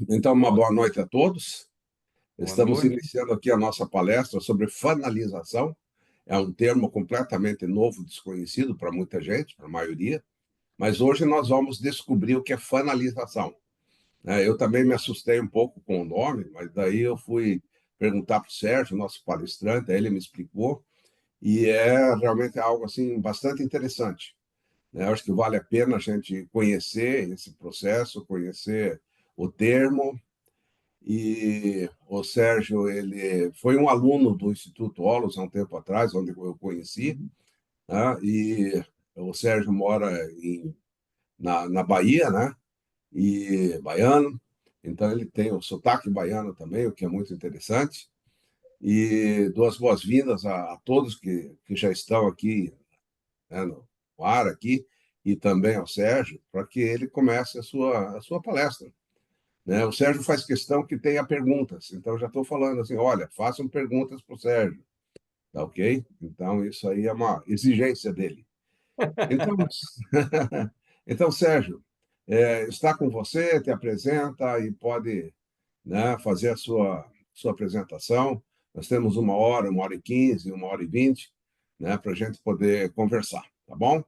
Então, uma boa noite a todos. Boa Estamos noite. iniciando aqui a nossa palestra sobre fanalização. É um termo completamente novo, desconhecido para muita gente, para a maioria, mas hoje nós vamos descobrir o que é fanalização. Eu também me assustei um pouco com o nome, mas daí eu fui perguntar para o Sérgio, nosso palestrante, aí ele me explicou, e é realmente algo assim bastante interessante. Eu acho que vale a pena a gente conhecer esse processo, conhecer o termo. E o Sérgio, ele foi um aluno do Instituto Holos há um tempo atrás, onde eu conheci, né? E o Sérgio mora na Bahia, né? E baiano, então ele tem o sotaque baiano também, o que é muito interessante. E duas boas-vindas a todos que já estão aqui, né, no ar aqui, e também ao Sérgio, para que ele comece a sua palestra. Né? O Sérgio faz questão que tenha perguntas, então já estou falando assim, olha, façam perguntas para o Sérgio, tá ok? Então isso aí é uma exigência dele. Então, então Sérgio, está com você, te apresenta e pode, né, fazer a sua apresentação. Nós temos 1 hora, 1 hora e 15, 1 hora e 20, né, para a gente poder conversar, tá bom?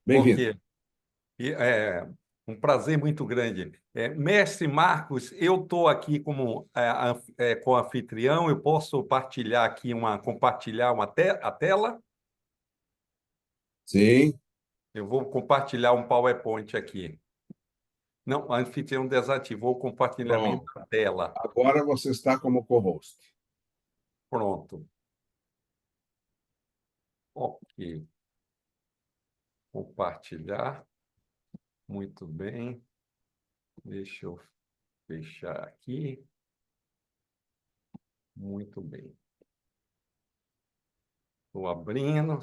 Bem-vindo. Ok. É um prazer muito grande. Mestre Marcos, eu estou aqui como com anfitrião. Eu posso partilhar aqui compartilhar a tela? Sim, Eu vou compartilhar um PowerPoint aqui. Não, o anfitrião desativou o compartilhamento pronto. da tela. Agora você está como co-host. Pronto. Ok. Compartilhar. Muito bem. Deixa eu fechar aqui. Muito bem. Estou abrindo.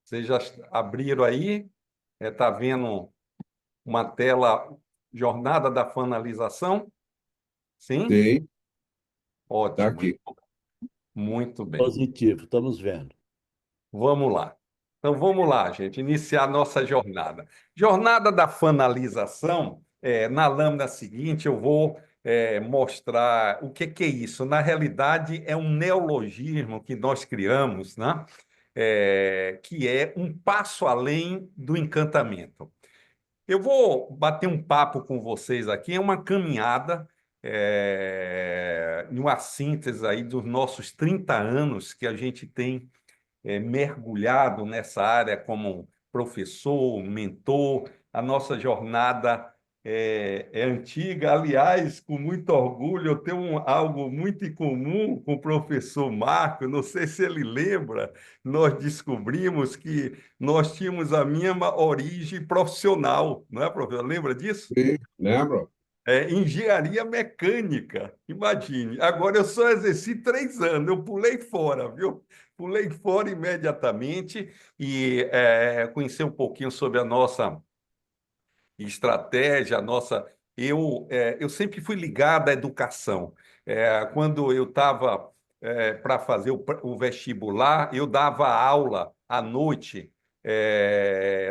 Vocês já abriram aí? Está vendo uma tela Jornada da Fanalização? Sim? Sim, está Ótimo. aqui. Muito bem. Positivo, estamos vendo. Vamos lá. Então, vamos lá, gente, iniciar a nossa jornada. Jornada da Fanalização, na lâmina seguinte, eu vou mostrar o que é isso. Na realidade, é um neologismo que nós criamos, né? Que é um passo além do encantamento. Eu vou bater um papo com vocês aqui, é uma caminhada, em uma síntese aí dos nossos 30 anos que a gente tem mergulhado nessa área como professor, mentor. A nossa jornada é antiga. Aliás, com muito orgulho, eu tenho algo muito em comum com o professor Marco. Não sei se ele lembra, nós descobrimos que nós tínhamos a mesma origem profissional, não é, professor? Lembra disso? Sim, lembro? Engenharia mecânica, imagine. Agora eu só exerci 3 anos, eu pulei fora, viu? Pulei fora imediatamente e conheci um pouquinho sobre a nossa estratégia, a nossa. Eu sempre fui ligado à educação. Quando eu estava para fazer o vestibular, eu dava aula à noite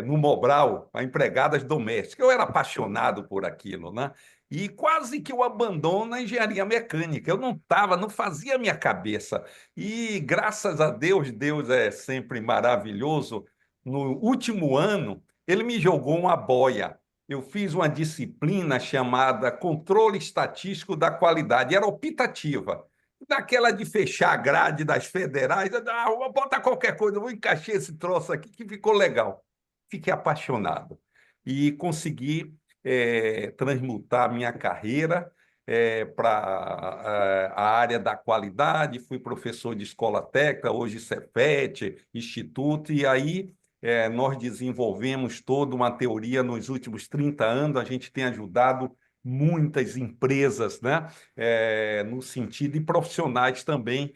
no Mobral, a empregadas domésticas. Eu era apaixonado por aquilo, né? E quase que eu abandono a engenharia mecânica. Eu não fazia minha cabeça. E graças a Deus, Deus é sempre maravilhoso. No último ano, ele me jogou uma boia. Eu fiz uma disciplina chamada Controle Estatístico da Qualidade, era optativa. Daquela de fechar a grade das federais, vou botar qualquer coisa, vou encaixar esse troço aqui que ficou legal. Fiquei apaixonado e consegui transmutar a minha carreira para a área da qualidade. Fui professor de escola técnica, hoje Cefet, Instituto, e aí nós desenvolvemos toda uma teoria nos últimos 30 anos, a gente tem ajudado muitas empresas, né? No sentido, e profissionais também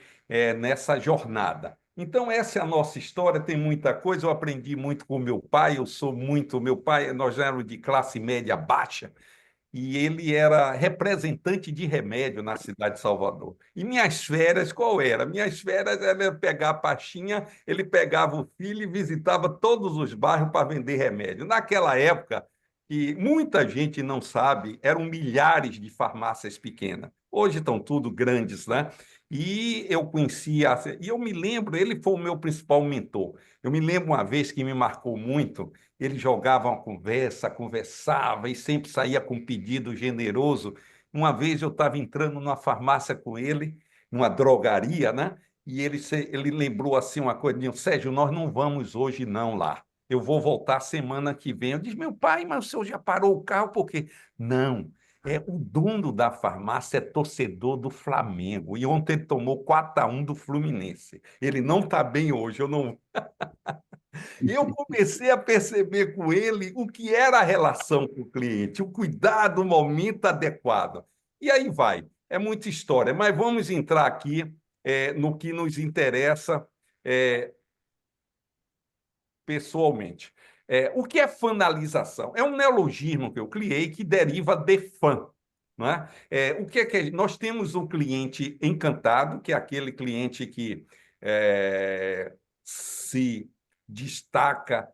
nessa jornada. Então, essa é a nossa história, tem muita coisa, eu aprendi muito com meu pai, meu pai, nós éramos de classe média baixa, e ele era representante de remédio na cidade de Salvador. E minhas férias, qual era? Minhas férias era pegar a pastinha, ele pegava o filho e visitava todos os bairros para vender remédio. Naquela época, que muita gente não sabe, eram milhares de farmácias pequenas. Hoje estão tudo grandes, né? E eu conhecia, e eu me lembro, ele foi o meu principal mentor. Eu me lembro uma vez que me marcou muito, ele jogava uma conversa, conversava e sempre saía com um pedido generoso. Uma vez eu estava entrando numa farmácia com ele, numa drogaria, né? E ele lembrou assim uma coisa, disse, Sérgio, nós não vamos hoje não lá. Eu vou voltar semana que vem. Eu disse, meu pai, mas o senhor já parou o carro por quê? Não, o dono da farmácia é torcedor do Flamengo. E ontem ele tomou 4-1 do Fluminense. Ele não está bem hoje, eu não. Eu comecei a perceber com ele o que era a relação com o cliente, o cuidado, o momento adequado. E aí vai, é muita história, mas vamos entrar aqui no que nos interessa pessoalmente. O que é fanalização? É um neologismo que eu criei que deriva de fã. Não é? O que é que nós temos um cliente encantado, que é aquele cliente que se destaca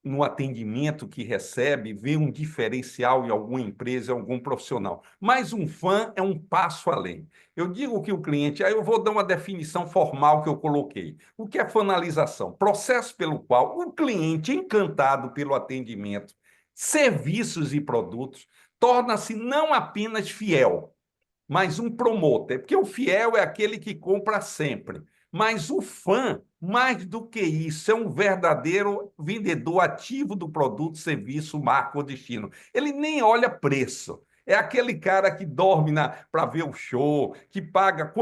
no atendimento que recebe, vê um diferencial em alguma empresa, em algum profissional. Mas um fã é um passo além. Eu digo que o cliente, aí eu vou dar uma definição formal que eu coloquei. O que é fanalização? Processo pelo qual o cliente, encantado pelo atendimento, serviços e produtos, torna-se não apenas fiel, mas um promoter, porque o fiel é aquele que compra sempre. Mas o fã, mais do que isso, é um verdadeiro vendedor ativo do produto, serviço, marca ou destino. Ele nem olha preço. É aquele cara que dorme para ver o show, que paga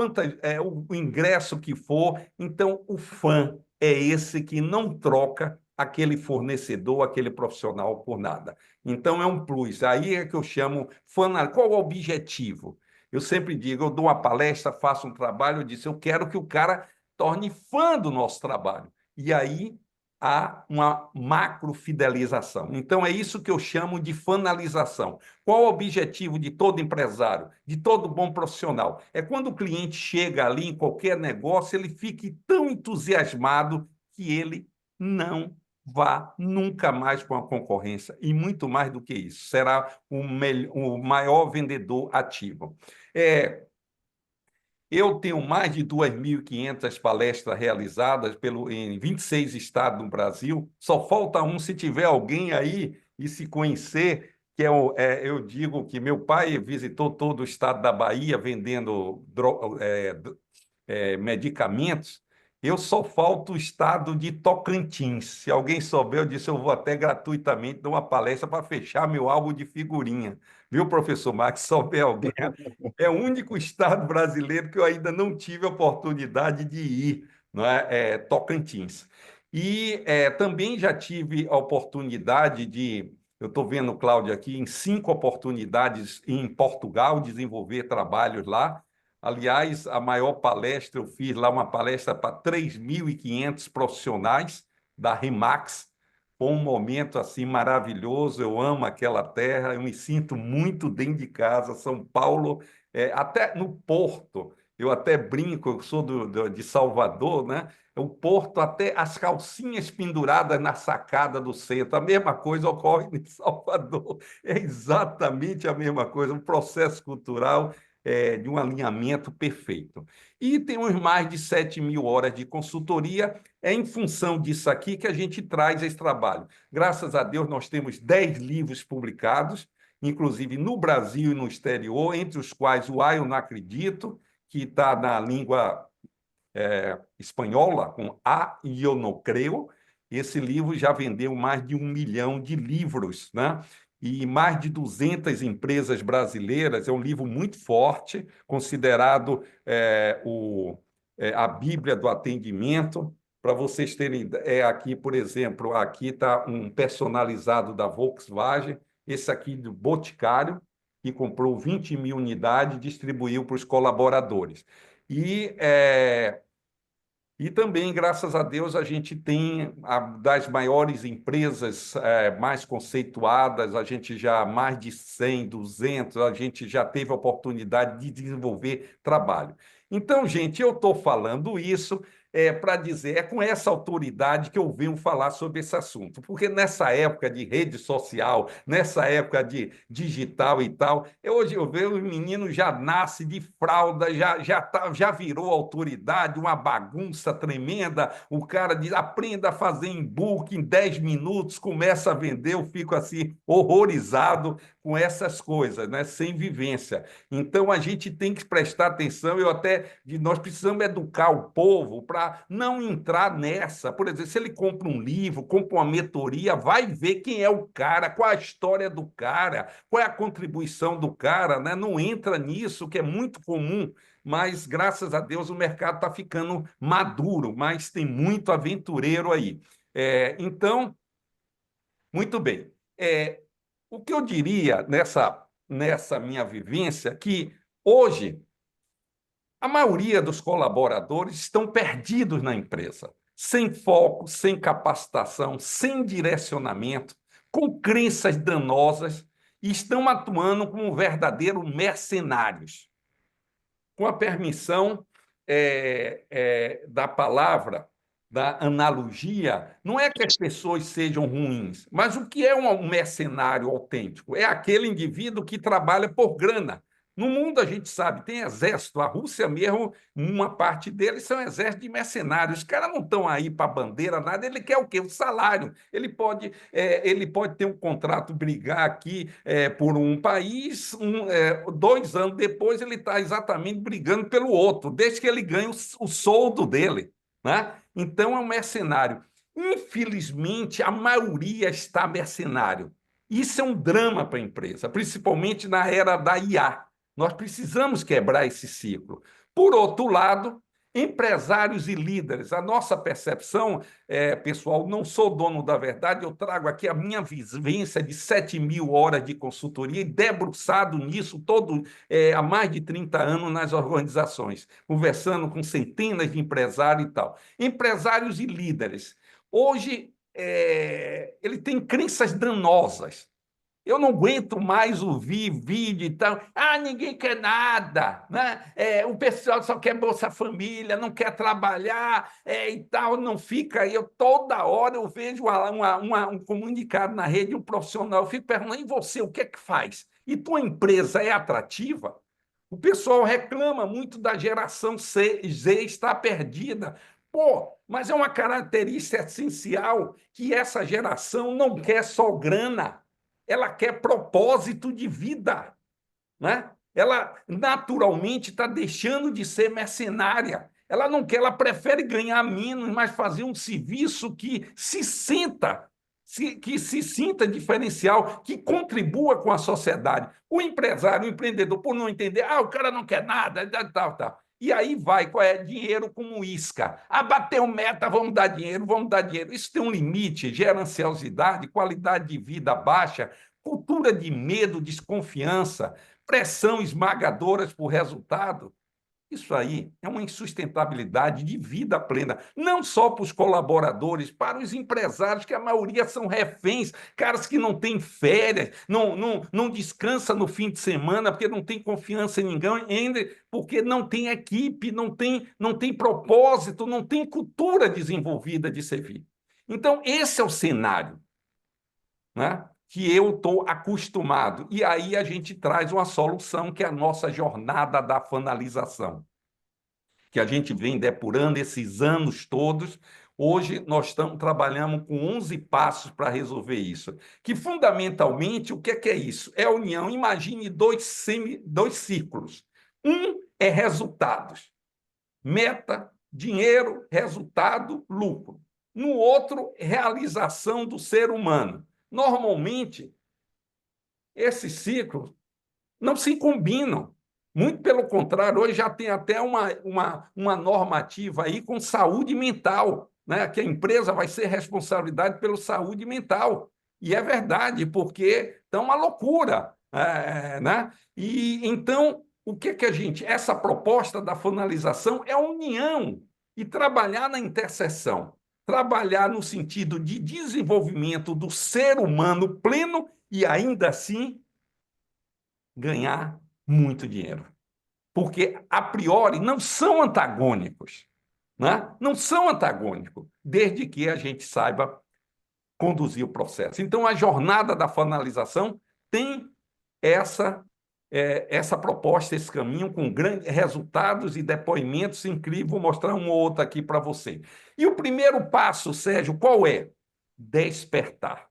o ingresso que for. Então, o fã é esse que não troca aquele fornecedor, aquele profissional por nada. Então, é um plus. Aí é que eu chamo fã. Qual o objetivo? Eu sempre digo, eu dou uma palestra, faço um trabalho, eu disse, eu quero que o cara torne fã do nosso trabalho. E aí há uma macrofidelização. Então, é isso que eu chamo de fanalização. Qual o objetivo de todo empresário, de todo bom profissional? É quando o cliente chega ali em qualquer negócio, ele fique tão entusiasmado que ele não vá nunca mais com a concorrência. E muito mais do que isso, será o maior vendedor ativo. Eu tenho mais de 2.500 palestras realizadas em 26 estados no Brasil. Só falta um, se tiver alguém aí e se conhecer, eu digo que meu pai visitou todo o estado da Bahia vendendo medicamentos. Eu só falto o estado de Tocantins. Se alguém souber, eu disse, eu vou até gratuitamente dar uma palestra para fechar meu álbum de figurinha. Viu, professor Max? Se souber alguém, é o único estado brasileiro que eu ainda não tive a oportunidade de ir, não é? Tocantins. E também já tive a oportunidade eu estou vendo, Cláudio, aqui, em 5 oportunidades em Portugal, desenvolver trabalhos lá. Aliás, a maior palestra, eu fiz lá uma palestra para 3.500 profissionais da Remax. Foi um momento assim maravilhoso, eu amo aquela terra, eu me sinto muito dentro de casa. São Paulo, até no Porto, eu até brinco, eu sou de Salvador, né? O Porto, até as calcinhas penduradas na sacada do centro, a mesma coisa ocorre em Salvador. É exatamente a mesma coisa, um processo cultural de um alinhamento perfeito. E temos mais de 7.000 horas de consultoria. É em função disso aqui que a gente traz esse trabalho. Graças a Deus, nós temos 10 livros publicados, inclusive no Brasil e no exterior, entre os quais o Eu Não Acredito, que está na língua espanhola, com A e Eu Não Creio. Esse livro já vendeu mais de 1 milhão de livros, né? E mais de 200 empresas brasileiras. É um livro muito forte, considerado a Bíblia do atendimento. Para vocês terem aqui, por exemplo, aqui está um personalizado da Volkswagen, esse aqui do Boticário, que comprou 20.000 unidades e distribuiu para os colaboradores. E também, graças a Deus, a gente tem das maiores empresas mais conceituadas, a gente já mais de 100, 200, a gente já teve a oportunidade de desenvolver trabalho. Então, gente, eu estou falando isso para dizer, é com essa autoridade que eu venho falar sobre esse assunto, porque nessa época de rede social, nessa época de digital e tal, hoje eu vejo o menino já nasce de fralda, já virou autoridade, uma bagunça tremenda, o cara diz, aprenda a fazer e-book em 10 minutos, começa a vender, eu fico assim horrorizado com essas coisas, né? Sem vivência. Então, a gente tem que prestar atenção, nós precisamos educar o povo para não entrar nessa. Por exemplo, se ele compra um livro, compra uma mentoria, vai ver quem é o cara, qual a história do cara, qual é a contribuição do cara, né? Não entra nisso, que é muito comum, mas, graças a Deus, o mercado está ficando maduro, mas tem muito aventureiro aí. Então, muito bem. O que eu diria nessa minha vivência, que hoje a maioria dos colaboradores estão perdidos na empresa, sem foco, sem capacitação, sem direcionamento, com crenças danosas e estão atuando como verdadeiros mercenários. Com a permissão da palavra, da analogia, não é que as pessoas sejam ruins, mas o que é um mercenário autêntico? É aquele indivíduo que trabalha por grana. No mundo, a gente sabe, tem exército. A Rússia mesmo, uma parte deles são exército de mercenários. Os caras não estão aí para bandeira, nada. Ele quer o quê? O salário. Ele pode ter um contrato, brigar aqui por um país, 2 anos depois ele está exatamente brigando pelo outro, desde que ele ganhe o soldo dele, né? Então, é um mercenário. Infelizmente, a maioria está mercenário. Isso é um drama para a empresa, principalmente na era da IA. Nós precisamos quebrar esse ciclo. Por outro lado, empresários e líderes. A nossa percepção, pessoal, não sou dono da verdade, eu trago aqui a minha vivência de 7.000 horas de consultoria e debruçado nisso há mais de 30 anos nas organizações, conversando com centenas de empresários e tal. Empresários e líderes. Hoje, ele tem crenças danosas. Eu não aguento mais ouvir vídeo e tal. Ah, ninguém quer nada, né? O pessoal só quer Bolsa Família, não quer trabalhar e tal, não fica aí. Toda hora eu vejo um comunicado na rede, um profissional, eu fico perguntando, e você, o que é que faz? E tua empresa é atrativa? O pessoal reclama muito da geração Z está perdida. Pô, mas é uma característica essencial que essa geração não quer só grana, ela quer propósito de vida, né? Ela naturalmente está deixando de ser mercenária. Ela não quer, ela prefere ganhar menos, mas fazer um serviço que se sinta diferencial, que contribua com a sociedade. O empresário, o empreendedor, por não entender, o cara não quer nada, tal, tal. E aí vai, qual é? Dinheiro como isca. Bateu meta, vamos dar dinheiro, vamos dar dinheiro. Isso tem um limite, gera ansiosidade, qualidade de vida baixa, cultura de medo, desconfiança, pressão esmagadoras por resultado. Isso aí é uma insustentabilidade de vida plena, não só para os colaboradores, para os empresários, que a maioria são reféns, caras que não têm férias, não descansa no fim de semana, porque não tem confiança em ninguém, ainda porque não tem equipe, não tem propósito, não tem cultura desenvolvida de servir. Então, esse é o cenário, né, que eu estou acostumado. E aí a gente traz uma solução, que é a nossa jornada da finalização, que a gente vem depurando esses anos todos. Hoje nós trabalhando com 11 passos para resolver isso. Que, fundamentalmente, o que é isso? É a união. Imagine dois círculos. Um é resultados. Meta, dinheiro, resultado, lucro. No outro, realização do ser humano. Normalmente, esses ciclos não se combinam. Muito pelo contrário, hoje já tem até uma normativa aí com saúde mental, né? Que a empresa vai ser responsabilidade pela saúde mental. E é verdade, porque é uma loucura, né? E então, o que a gente... Essa proposta da finalização é a união e trabalhar na interseção, trabalhar no sentido de desenvolvimento do ser humano pleno e, ainda assim, ganhar muito dinheiro. Porque, a priori, não são antagônicos, né? Não são antagônicos, desde que a gente saiba conduzir o processo. Então, a jornada da finalização tem essa, essa proposta, esse caminho, com grandes resultados e depoimentos incríveis. Vou mostrar um ou outro aqui para você. E o primeiro passo, Sérgio, qual é? Despertar.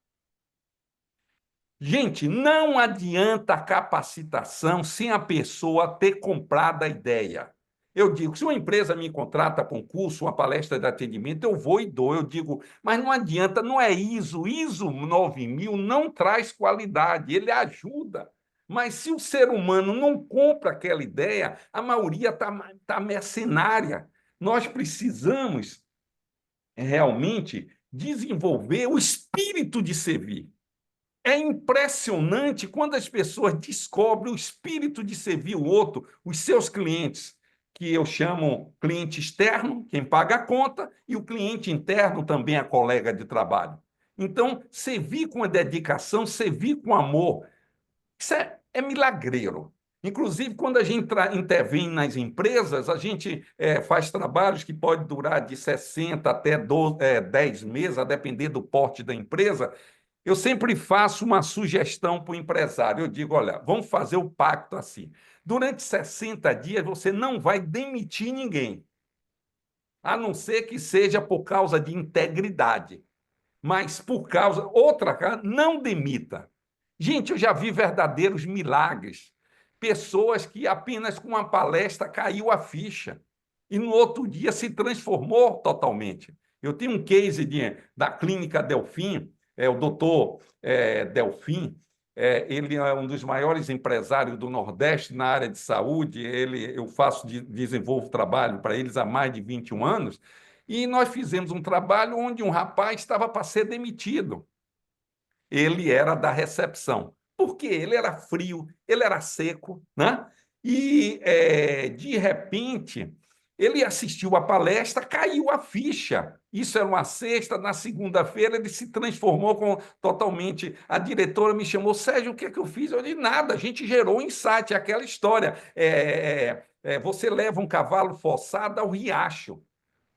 Gente, não adianta a capacitação sem a pessoa ter comprado a ideia. Eu digo, se uma empresa me contrata para um curso, uma palestra de atendimento, eu vou e dou. Eu digo, mas não adianta, não é ISO 9000 não traz qualidade, ele ajuda. Mas se o ser humano não compra aquela ideia, a maioria está mercenária. Nós precisamos realmente desenvolver o espírito de servir. É impressionante quando as pessoas descobrem o espírito de servir o outro, os seus clientes, que eu chamo cliente externo, quem paga a conta, e o cliente interno também é colega de trabalho. Então, servir com a dedicação, servir com amor, isso é milagreiro. Inclusive, quando a gente intervém nas empresas, a gente faz trabalhos que podem durar de 60 até 10 meses, a depender do porte da empresa. Eu sempre faço uma sugestão para o empresário. Eu digo, olha, vamos fazer o pacto assim. Durante 60 dias, você não vai demitir ninguém, a não ser que seja por causa de integridade. Mas por causa... Outra, não demita. Gente, eu já vi verdadeiros milagres. Pessoas que apenas com uma palestra caiu a ficha e no outro dia se transformou totalmente. Eu tenho um case da Clínica Delfim, o doutor Delfim, ele é um dos maiores empresários do Nordeste na área de saúde. Eu desenvolvo trabalho para eles há mais de 21 anos, e nós fizemos um trabalho onde um rapaz estava para ser demitido. Ele era da recepção. Por quê? Ele era frio, ele era seco, né? E, de repente, ele assistiu a palestra, caiu a ficha. Isso era uma sexta, na segunda-feira ele se transformou totalmente. A diretora me chamou, Sérgio, o que é que eu fiz? Eu disse, nada, a gente gerou um insight, aquela história. Você leva um cavalo forçado ao riacho,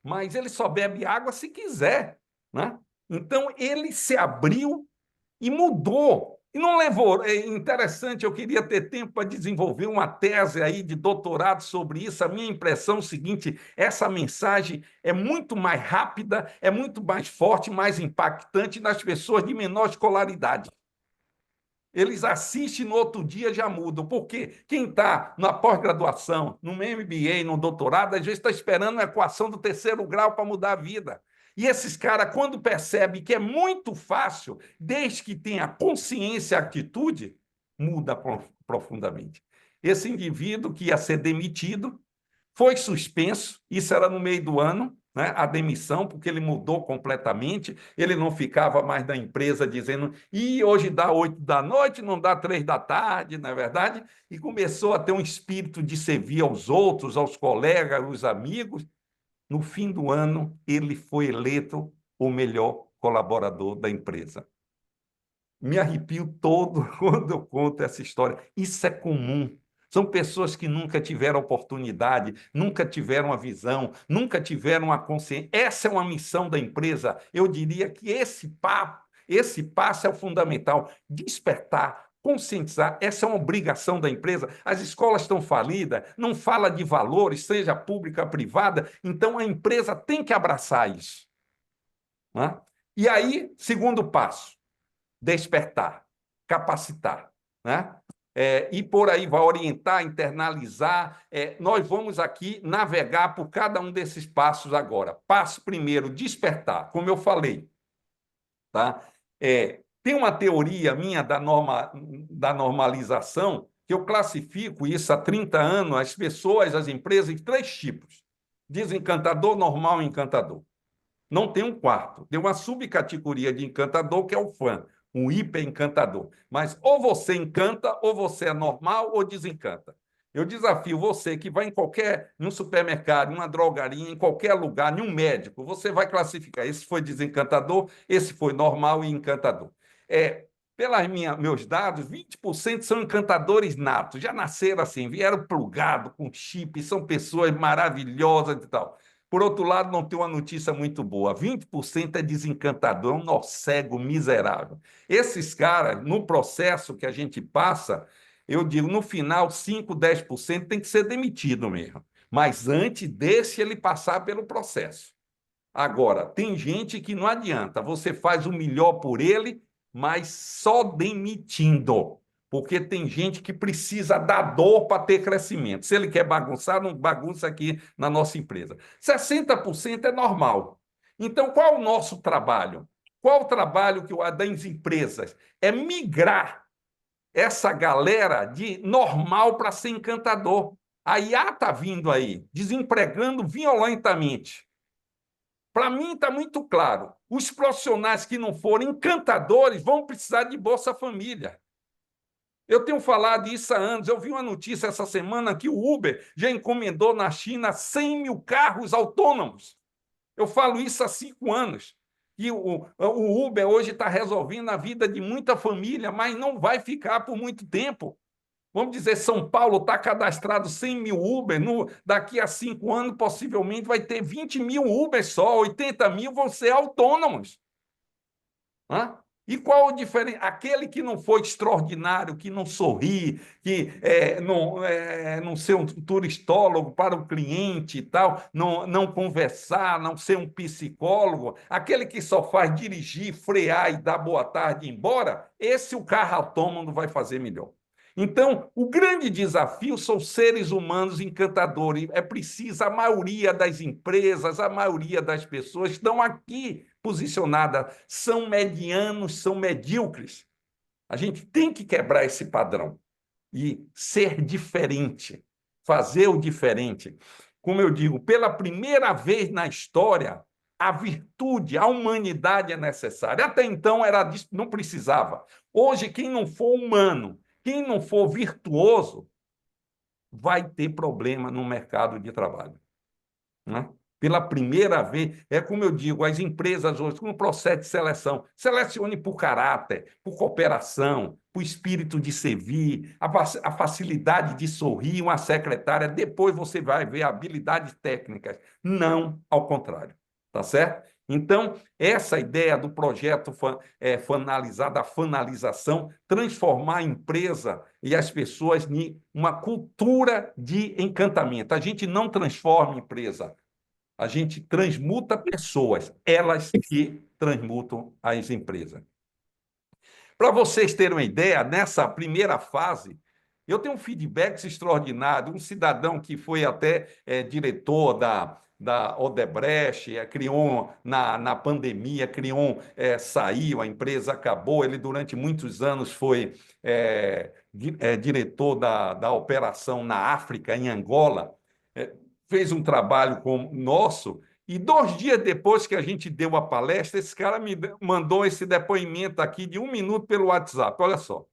mas ele só bebe água se quiser, né? Então, ele se abriu e mudou. E não levou. É interessante, eu queria ter tempo para desenvolver uma tese aí de doutorado sobre isso. A minha impressão é o seguinte: essa mensagem é muito mais rápida, é muito mais forte, mais impactante nas pessoas de menor escolaridade. Eles assistem no outro dia já mudam. Por quê? Quem está na pós-graduação, no MBA, no doutorado, às vezes está esperando uma equação do terceiro grau para mudar a vida. E esses caras, quando percebem que é muito fácil, desde que tenha consciência e atitude, muda profundamente. Esse indivíduo que ia ser demitido foi suspenso, isso era no meio do ano, né, a demissão, porque ele mudou completamente, ele não ficava mais na empresa dizendo, e hoje dá 8 da noite, não dá 3 da tarde, não é verdade? E começou a ter um espírito de servir aos outros, aos colegas, aos amigos. No fim do ano, ele foi eleito o melhor colaborador da empresa. Me arrepio todo quando eu conto essa história. Isso é comum. São pessoas que nunca tiveram oportunidade, nunca tiveram a visão, nunca tiveram a consciência. Essa é uma missão da empresa. Eu diria que esse passo é o fundamental. Despertar, conscientizar, essa é uma obrigação da empresa. As escolas estão falidas, não fala de valores, seja pública ou privada, então a empresa tem que abraçar isso, né? E aí, segundo passo, despertar, capacitar, né? E por aí vai orientar, internalizar. Nós vamos aqui navegar por cada um desses passos agora. Passo primeiro, despertar, como eu falei. Tá? Tem uma teoria minha da normalização, que eu classifico isso há 30 anos, as pessoas, as empresas, em 3 tipos: desencantador, normal e encantador. Não tem um quarto. Tem uma subcategoria de encantador, que é o fã, um hiper encantador. Mas ou você encanta, ou você é normal, ou desencanta. Eu desafio você que vai num supermercado, numa drogaria, em qualquer lugar, em um médico, você vai classificar: esse foi desencantador, esse foi normal e encantador. Pelos meus dados, 20% são encantadores natos, já nasceram assim, vieram plugados com chip, são pessoas maravilhosas e tal. Por outro lado, não tem uma notícia muito boa. 20% é desencantador, é um nó cego miserável. Esses caras, no processo que a gente passa, eu digo, no final, 5, 10% tem que ser demitido mesmo. Mas antes, deixe ele passar pelo processo. Agora, tem gente que não adianta, você faz o melhor por ele, mas só demitindo. Porque tem gente que precisa da dor para ter crescimento. Se ele quer bagunçar, não bagunça aqui na nossa empresa. 60% é normal. Então, qual é o nosso trabalho? Qual o trabalho das empresas? É migrar essa galera de normal para ser encantador. A IA está vindo aí, desempregando violentamente. Para mim está muito claro. Os profissionais que não forem encantadores vão precisar de Bolsa Família. Eu tenho falado isso há anos. Eu vi uma notícia essa semana que o Uber já encomendou na China 100 mil carros autônomos. Eu falo isso há 5 anos. E o Uber hoje está resolvendo a vida de muita família, mas não vai ficar por muito tempo. Vamos dizer, São Paulo está cadastrado 100 mil Uber, daqui a 5 anos possivelmente vai ter 20 mil Uber só, 80 mil vão ser autônomos. Hã? E qual o diferente? Aquele que não foi extraordinário, que não sorri, que não ser um turistólogo para o cliente e tal, não conversar, não ser um psicólogo, aquele que só faz dirigir, frear e dar boa tarde e ir embora, esse o carro autônomo vai fazer melhor. Então, o grande desafio são seres humanos encantadores. É preciso, a maioria das empresas, a maioria das pessoas estão aqui posicionadas, são medianos, são medíocres. A gente tem que quebrar esse padrão e ser diferente, fazer o diferente. Como eu digo, pela primeira vez na história, a virtude, a humanidade é necessária. Até então não precisava. Hoje, quem não for humano, quem não for virtuoso, vai ter problema no mercado de trabalho. Né? Pela primeira vez, é como eu digo, as empresas hoje, com o processo de seleção, selecione por caráter, por cooperação, por espírito de servir, a facilidade de sorrir, uma secretária, depois você vai ver habilidades técnicas, não ao contrário, tá certo? Então, essa ideia do projeto fanalizar, da fanalização, transformar a empresa e as pessoas em uma cultura de encantamento. A gente não transforma a empresa, a gente transmuta pessoas, elas que transmutam as empresas. Para vocês terem uma ideia, nessa primeira fase, eu tenho um feedback extraordinário, um cidadão que foi até diretor da Odebrecht, criou na pandemia, saiu, a empresa acabou, ele durante muitos anos foi diretor da operação na África, em Angola, fez um trabalho como nosso, e 2 dias depois que a gente deu a palestra, esse cara me mandou esse depoimento aqui de 1 minuto pelo WhatsApp, olha só.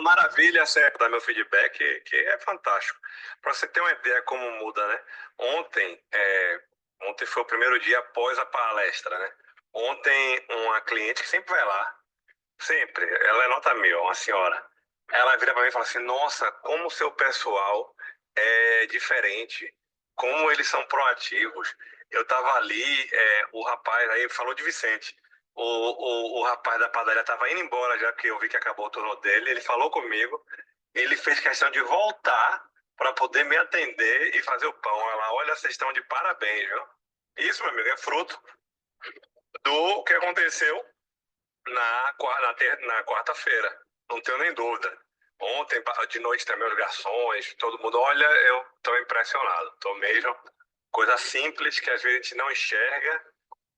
Maravilha, certo, dar meu feedback, que é fantástico. Para você ter uma ideia como muda, né? Ontem foi o primeiro dia após a palestra, né? Ontem, uma cliente que sempre vai lá, sempre, ela é nota 1000, uma senhora. Ela vira para mim e fala assim: nossa, como o seu pessoal é diferente, como eles são proativos. Eu estava ali, o rapaz aí falou de Vicente. O rapaz da padaria estava indo embora, já que eu vi que acabou o turno dele. Ele falou comigo, ele fez questão de voltar para poder me atender e fazer o pão. Ela, olha, vocês estão de parabéns, viu? Isso, meu amigo, é fruto do que aconteceu na quarta-feira. Não tenho nem dúvida. Ontem, de noite, também os garçons, todo mundo, olha, eu estou impressionado. Estou mesmo, coisa simples que às vezes a gente não enxerga,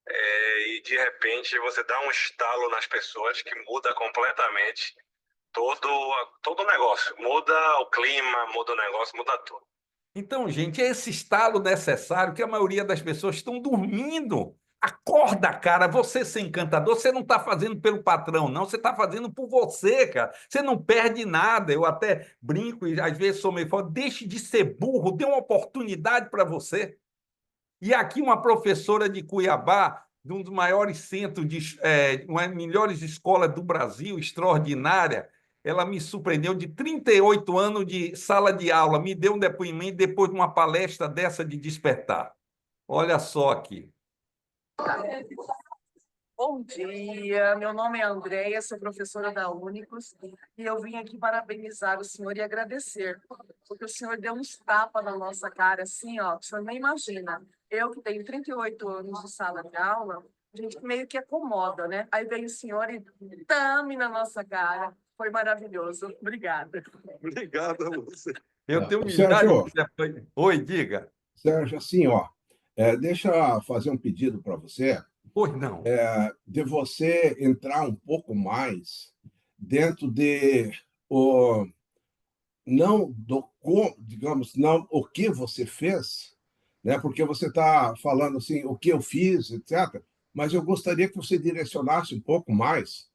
e de repente você dá um estalo nas pessoas que muda completamente todo o negócio. Muda o clima, muda o negócio, muda tudo. Então, gente, é esse estalo necessário que a maioria das pessoas estão dormindo. Acorda, cara, você ser encantador, você não está fazendo pelo patrão, não, você está fazendo por você, cara. Você não perde nada. Eu até brinco e às vezes sou meio fora, deixe de ser burro, dê uma oportunidade para você. E aqui uma professora de Cuiabá, de um dos maiores centros, uma das melhores escolas do Brasil, extraordinária, ela me surpreendeu, de 38 anos de sala de aula, me deu um depoimento depois de uma palestra dessa de despertar. Olha só aqui. Bom dia, meu nome é Andréia, sou professora da Únicos e eu vim aqui parabenizar o senhor e agradecer, porque o senhor deu uns tapas na nossa cara, assim, ó, o senhor nem imagina. Eu que tenho 38 anos de sala de aula, a gente meio que acomoda, né? Aí veio o senhor e tame na nossa cara. Foi maravilhoso. Obrigada. Obrigado a você. Eu tenho Sérgio, humildade. Oi, diga. Sérgio, assim, ó, deixa eu fazer um pedido para você, Pois não. de você entrar um pouco mais dentro de o não do digamos, não o que você fez, né? Porque você está falando assim, o que eu fiz, etc. Mas eu gostaria que você direcionasse um pouco mais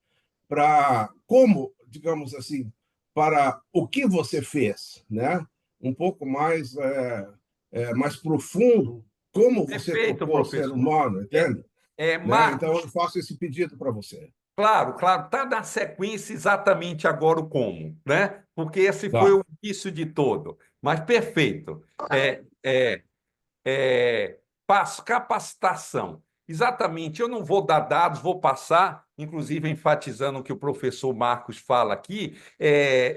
para como, digamos assim, para o que você fez, né? Um pouco mais mais profundo, como você Perfeito, tocou o ser professor. humano, entende? Né? Então Marcos, eu faço esse pedido para você. claro, claro, está na sequência exatamente agora o como, né? Porque esse foi Tá. o início de todo. Mas perfeito. É, é, capacitação. Exatamente, eu não vou dar dados, vou passar, inclusive enfatizando o que o professor Marcos fala aqui.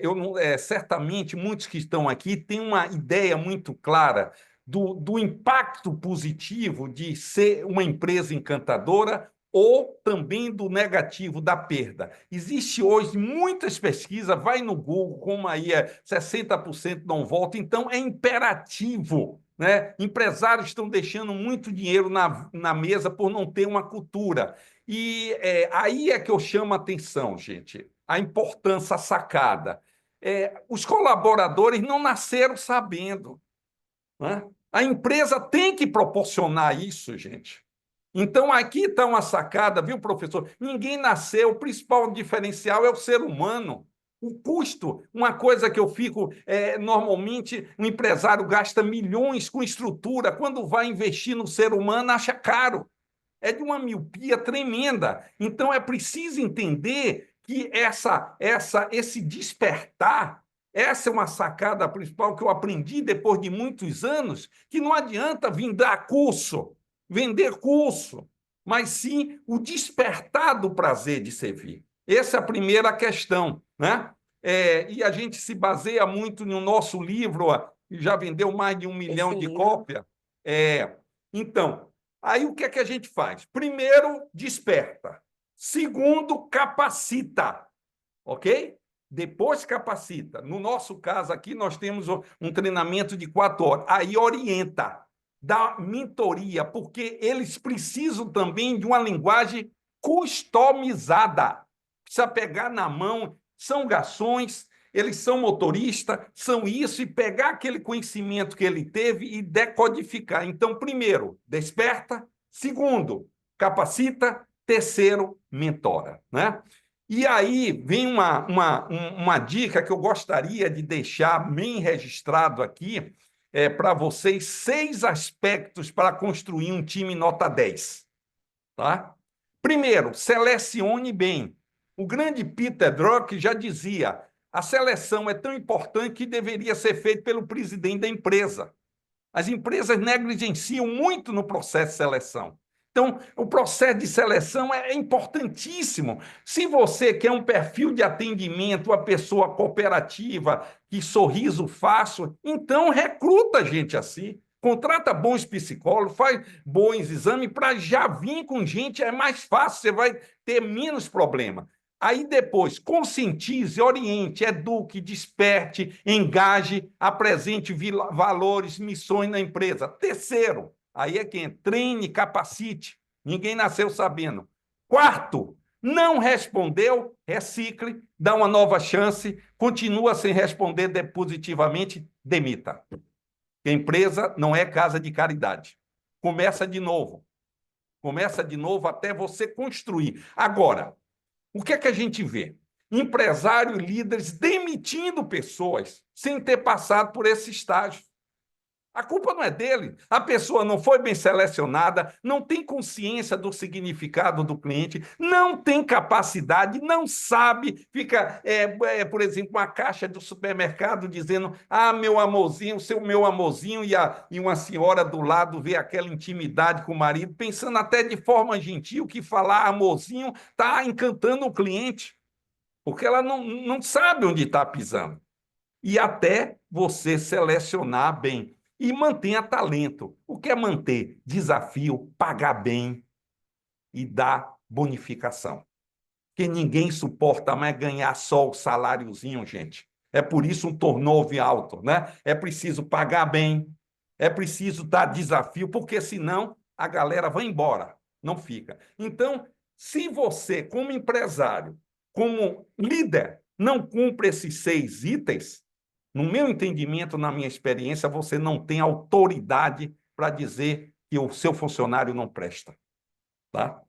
Eu não, certamente muitos que estão aqui têm uma ideia muito clara do impacto positivo de ser uma empresa encantadora ou também do negativo, da perda. Existe hoje muitas pesquisas, vai no Google, como aí 60% não volta, então é imperativo, né? Empresários estão deixando muito dinheiro na mesa por não ter uma cultura. E aí é que eu chamo a atenção, gente, a importância, a sacada. Os colaboradores não nasceram sabendo, né? A empresa tem que proporcionar isso, gente. Então, aqui está uma sacada, viu, professor? Ninguém nasceu, o principal diferencial é o ser humano. O custo, uma coisa que eu fico, normalmente, um empresário gasta milhões com estrutura, quando vai investir no ser humano, acha caro. É de uma miopia tremenda. Então, é preciso entender que esse despertar, essa é uma sacada principal que eu aprendi depois de muitos anos, que não adianta vir dar curso, vender curso, mas sim o despertar do prazer de servir. Essa é a primeira questão, né? E a gente se baseia muito no nosso livro, já vendeu mais de 1 milhão de cópias. Então, aí o que é que a gente faz? Primeiro, desperta. Segundo, capacita, ok? Depois capacita. No nosso caso aqui, nós temos um treinamento de 4 horas. Aí orienta, dá mentoria, porque eles precisam também de uma linguagem customizada. Precisa pegar na mão, são garçons, eles são motoristas, são isso, e pegar aquele conhecimento que ele teve e decodificar. Então, primeiro, desperta. Segundo, capacita. Terceiro, mentora, né? E aí vem uma dica que eu gostaria de deixar bem registrado aqui, para vocês, 6 aspectos para construir um time nota 10. Tá? Primeiro, selecione bem. O grande Peter Drucker já dizia: a seleção é tão importante que deveria ser feita pelo presidente da empresa. As empresas negligenciam muito no processo de seleção. Então, o processo de seleção é importantíssimo. Se você quer um perfil de atendimento, uma pessoa cooperativa, que sorriso fácil, então recruta gente assim. Contrata bons psicólogos, faz bons exames para já vir com gente, é mais fácil, você vai ter menos problema. Aí depois, conscientize, oriente, eduque, desperte, engaje, apresente valores, missões na empresa. Terceiro, aí é quem? Treine, capacite. Ninguém nasceu sabendo. Quarto, não respondeu, recicle, dá uma nova chance, continua sem responder positivamente, demita. A empresa não é casa de caridade. Começa de novo. Começa de novo até você construir. Agora, o que é que a gente vê? Empresários e líderes demitindo pessoas sem ter passado por esse estágio. A culpa não é dele. A pessoa não foi bem selecionada, não tem consciência do significado do cliente, não tem capacidade, não sabe, fica, por exemplo, uma caixa do supermercado dizendo: ah, meu amorzinho, seu meu amorzinho, e uma senhora do lado vê aquela intimidade com o marido, pensando até de forma gentil que falar amorzinho está encantando o cliente, porque ela não sabe onde está pisando. E até você selecionar bem. E mantenha talento. O que é manter? Desafio, pagar bem e dar bonificação. Porque ninguém suporta mais ganhar só o saláriozinho, gente. É por isso um turnover alto, né? É preciso pagar bem, é preciso dar desafio, porque senão a galera vai embora, não fica. Então, se você, como empresário, como líder, não cumpre esses 6 itens, no meu entendimento, na minha experiência, você não tem autoridade para dizer que o seu funcionário não presta. Tá?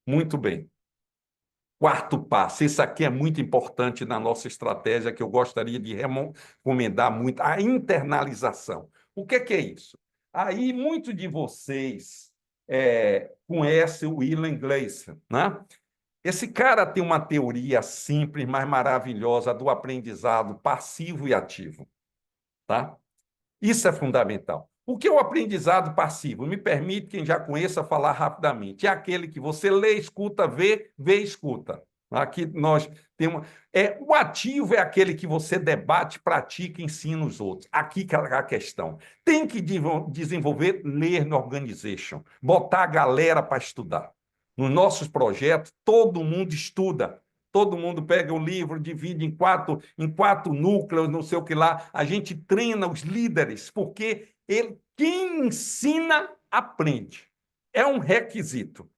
Muito bem. Quarto passo, isso aqui é muito importante na nossa estratégia, que eu gostaria de recomendar muito, a internalização. O que é isso? Aí, muitos de vocês conhecem o William Glasser, né? Esse cara tem uma teoria simples, mas maravilhosa do aprendizado passivo e ativo. Tá? Isso é fundamental. O que é o aprendizado passivo? Me permite, quem já conheça, falar rapidamente. É aquele que você lê, escuta, vê, escuta. Aqui nós temos... o ativo é aquele que você debate, pratica, ensina os outros. Aqui que é a questão. Tem que desenvolver Learning Organization, botar a galera para estudar. Nos nossos projetos, todo mundo estuda. Todo mundo pega o livro, divide em quatro núcleos, não sei o que lá. A gente treina os líderes, porque quem ensina, aprende. É um requisito.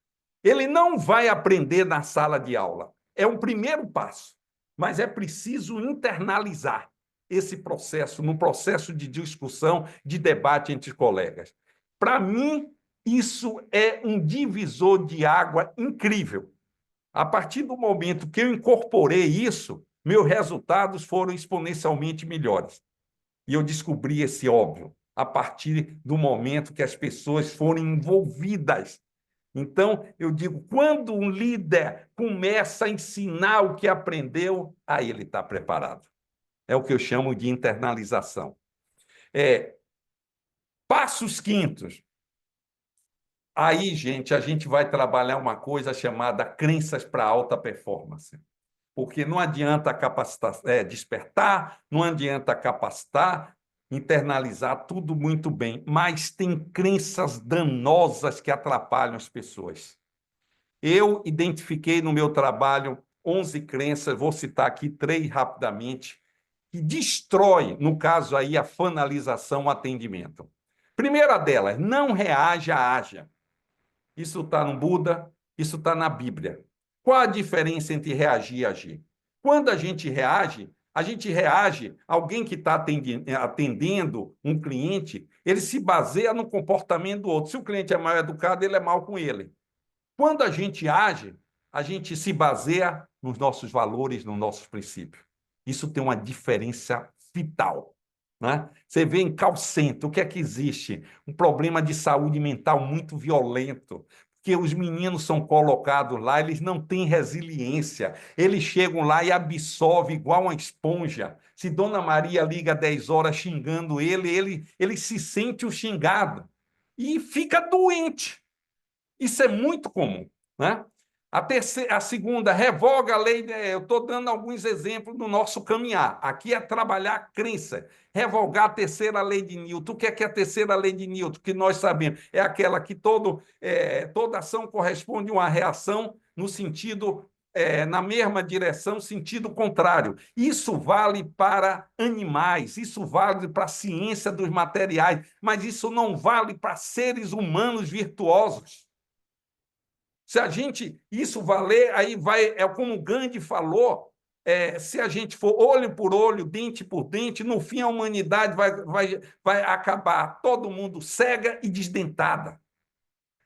Ele não vai aprender na sala de aula. É um primeiro passo, mas é preciso internalizar esse processo, no processo de discussão, de debate entre colegas. Para mim, isso é um divisor de água incrível. A partir do momento que eu incorporei isso, meus resultados foram exponencialmente melhores. E eu descobri esse óbvio a partir do momento que as pessoas foram envolvidas. Então, eu digo, quando um líder começa a ensinar o que aprendeu, aí ele está preparado. É o que eu chamo de internalização. Passos quintos. Aí, gente, a gente vai trabalhar uma coisa chamada crenças para alta performance. Porque não adianta despertar, não adianta capacitar, internalizar tudo muito bem, mas tem crenças danosas que atrapalham as pessoas. Eu identifiquei no meu trabalho 11 crenças, vou citar aqui 3 rapidamente, que destrói, no caso aí, a finalização, o atendimento. Primeira delas, não reaja, haja. Isso está no Buda, isso está na Bíblia. Qual a diferença entre reagir e agir? Quando a gente reage, alguém que está atendendo um cliente, ele se baseia no comportamento do outro. Se o cliente é mal educado, ele é mal com ele. Quando a gente age, a gente se baseia nos nossos valores, nos nossos princípios. Isso tem uma diferença vital. Né? Você vê em call center, o que é que existe? Um problema de saúde mental muito violento, porque os meninos são colocados lá, eles não têm resiliência, eles chegam lá e absorvem igual uma esponja. Se Dona Maria liga 10 horas xingando ele se sente o xingado e fica doente. Isso é muito comum. Né? A segunda, revoga a lei. Eu estou dando alguns exemplos do nosso caminhar. Aqui é trabalhar a crença. Revogar a terceira lei de Newton. O que é a terceira lei de Newton? Que nós sabemos. É aquela que toda ação corresponde a uma reação no sentido, na mesma direção, sentido contrário. Isso vale para animais, isso vale para a ciência dos materiais, mas isso não vale para seres humanos virtuosos. Se a gente isso valer, aí vai, como o Gandhi falou, se a gente for olho por olho, dente por dente, no fim a humanidade vai acabar todo mundo cega e desdentada.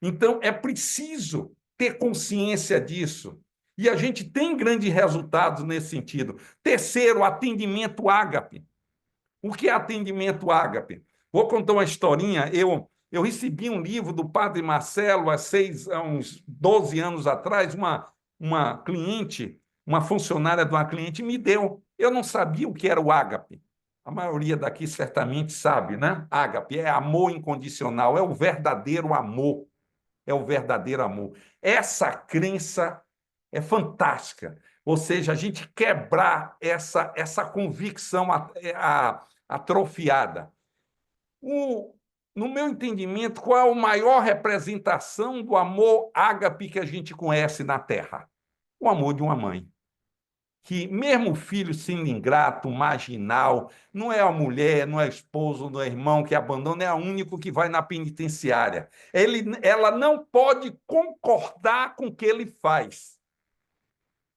Então, é preciso ter consciência disso. E a gente tem grandes resultados nesse sentido. Terceiro, atendimento ágape. O que é atendimento ágape? Vou contar uma historinha. Eu recebi um livro do Padre Marcelo há uns 12 anos atrás, uma cliente, uma funcionária de uma cliente me deu. Eu não sabia o que era o ágape. A maioria daqui certamente sabe, né? Ágape é amor incondicional, é o verdadeiro amor. É o verdadeiro amor. Essa crença é fantástica. Ou seja, a gente quebrar essa convicção atrofiada. No meu entendimento, qual é a maior representação do amor ágape que a gente conhece na Terra? O amor de uma mãe. Que mesmo o filho sendo ingrato, marginal, não é a mulher, não é o esposo, não é o irmão que abandona, é o único que vai na penitenciária. Ela não pode concordar com o que ele faz,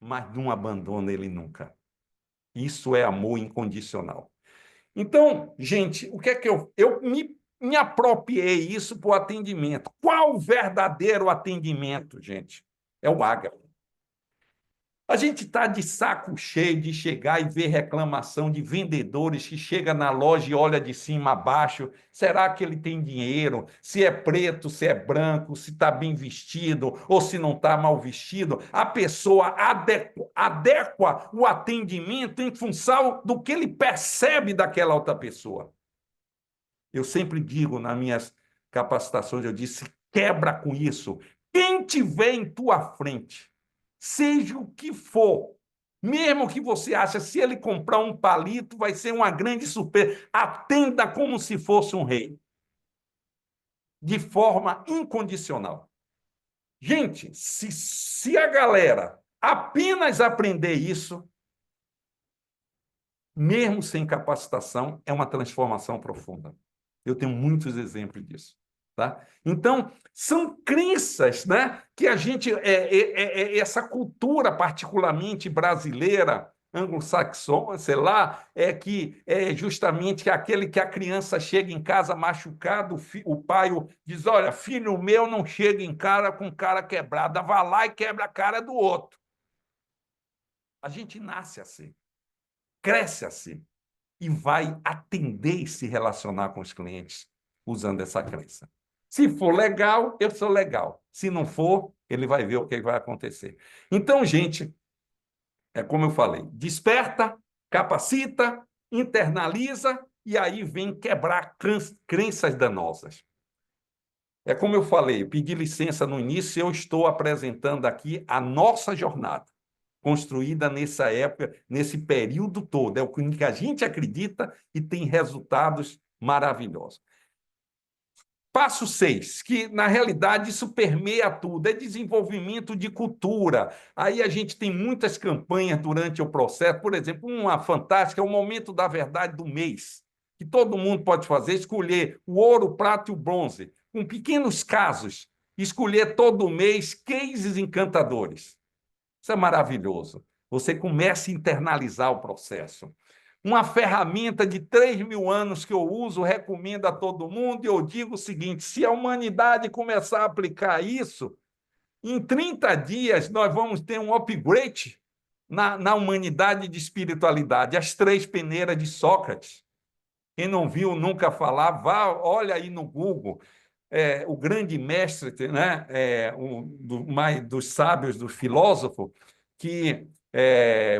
mas não abandona ele nunca. Isso é amor incondicional. Então, gente, o que é que eu me apropriei isso para o atendimento? Qual o verdadeiro atendimento, gente? É o ágape. A gente está de saco cheio de chegar e ver reclamação de vendedores que chega na loja e olha de cima a baixo. Será que ele tem dinheiro? Se é preto, se é branco, se está bem vestido ou se não está mal vestido. A pessoa adequa o atendimento em função do que ele percebe daquela outra pessoa. Eu sempre digo nas minhas capacitações, eu disse, quebra com isso. Quem tiver em tua frente, seja o que for, mesmo que você ache, se ele comprar um palito, vai ser uma grande surpresa. Atenda como se fosse um rei. De forma incondicional. Gente, se a galera apenas aprender isso, mesmo sem capacitação, é uma transformação profunda. Eu tenho muitos exemplos disso. Tá? Então, são crenças, né, que a gente, essa cultura particularmente brasileira, anglo-saxônica, sei lá, que é justamente aquele que a criança chega em casa machucado, o pai diz, olha, filho meu não chega em casa com cara quebrada, vá lá e quebra a cara do outro. A gente nasce assim, cresce assim, e vai atender e se relacionar com os clientes usando essa crença. Se for legal, eu sou legal. Se não for, ele vai ver o que vai acontecer. Então, gente, é como eu falei, desperta, capacita, internaliza e aí vem quebrar crenças danosas. É como eu falei, eu pedi licença no início, eu estou apresentando aqui a nossa jornada, construída nessa época, nesse período todo. É o que a gente acredita e tem resultados maravilhosos. Passo 6, que, na realidade, isso permeia tudo, é desenvolvimento de cultura. Aí a gente tem muitas campanhas durante o processo, por exemplo, uma fantástica, é o Momento da Verdade do mês, que todo mundo pode fazer, escolher o ouro, o prata e o bronze, com pequenos casos, escolher todo mês cases encantadores. Isso é maravilhoso. Você começa a internalizar o processo. Uma ferramenta de 3.000 anos que eu uso, recomendo a todo mundo, e eu digo o seguinte, se a humanidade começar a aplicar isso, em 30 dias nós vamos ter um upgrade na humanidade de espiritualidade, as 3 peneiras de Sócrates. Quem não viu nunca falar, vá, olha aí no Google, o grande mestre, né, dos sábios, do filósofo, que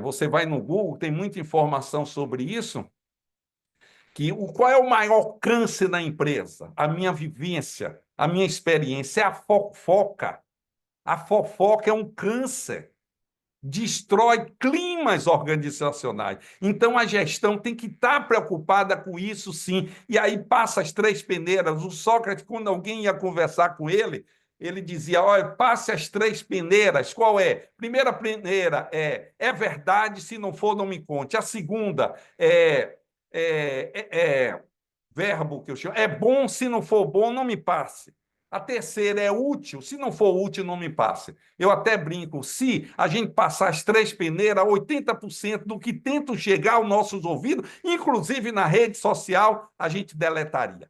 você vai no Google, tem muita informação sobre isso, qual é o maior câncer na empresa? A minha vivência, a minha experiência, é a fofoca. A fofoca é um câncer. Destrói climas organizacionais. Então, a gestão tem que estar preocupada com isso, sim. E aí passa as 3 peneiras. O Sócrates, quando alguém ia conversar com ele, ele dizia, olha, passe as 3 peneiras. Qual é? Primeira peneira é verdade, se não for, não me conte. A segunda verbo que eu chamo, é bom, se não for bom, não me passe. A terceira é útil, se não for útil, não me passe. Eu até brinco, se a gente passar as 3 peneiras, 80% do que tentam chegar aos nossos ouvidos, inclusive na rede social, a gente deletaria.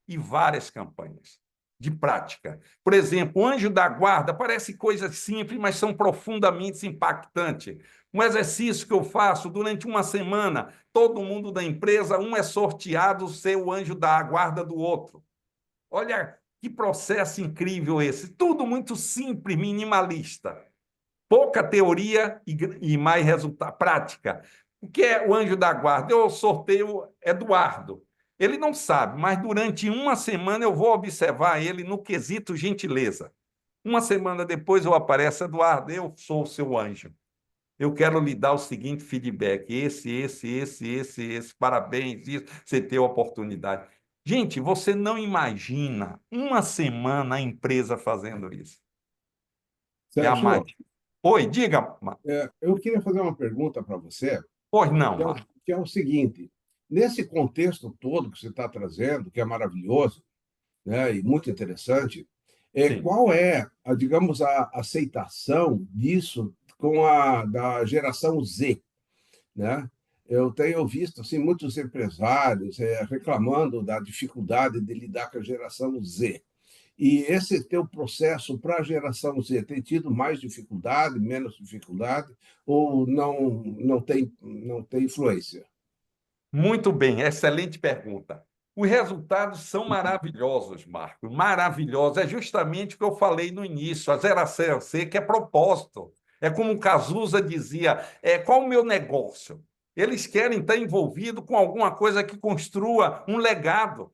E várias campanhas de prática. Por exemplo, o anjo da guarda, parece coisa simples, mas são profundamente impactantes. Um exercício que eu faço durante uma semana, todo mundo da empresa, um é sorteado ser o anjo da guarda do outro. Olha que processo incrível esse. Tudo muito simples, minimalista. Pouca teoria e mais resultado, prática. O que é o anjo da guarda? Eu sorteio Eduardo. Ele não sabe, mas durante uma semana eu vou observar ele no quesito gentileza. Uma semana depois eu apareço, Eduardo, eu sou o seu anjo. Eu quero lhe dar o seguinte feedback: esse, parabéns, isso, você teve a oportunidade. Gente, você não imagina uma semana a empresa fazendo isso. É a Sérgio, mágica. Oi, diga. eu queria fazer uma pergunta para você, Pois não, que é, Marco. que é o seguinte: nesse contexto todo que você está trazendo, que é maravilhoso, né, e muito interessante, Sim. qual é, digamos, a aceitação disso com a da geração Z, né? Eu tenho visto assim muitos empresários reclamando da dificuldade de lidar com a geração Z. E esse teu processo para a geração Z tem tido mais dificuldade, menos dificuldade, ou não tem influência? Muito bem, excelente pergunta. Os resultados são maravilhosos, Marco, maravilhosos. É justamente o que eu falei no início, a geração C, que é propósito. É como o Cazuza dizia, qual o meu negócio? Eles querem estar envolvidos com alguma coisa que construa um legado.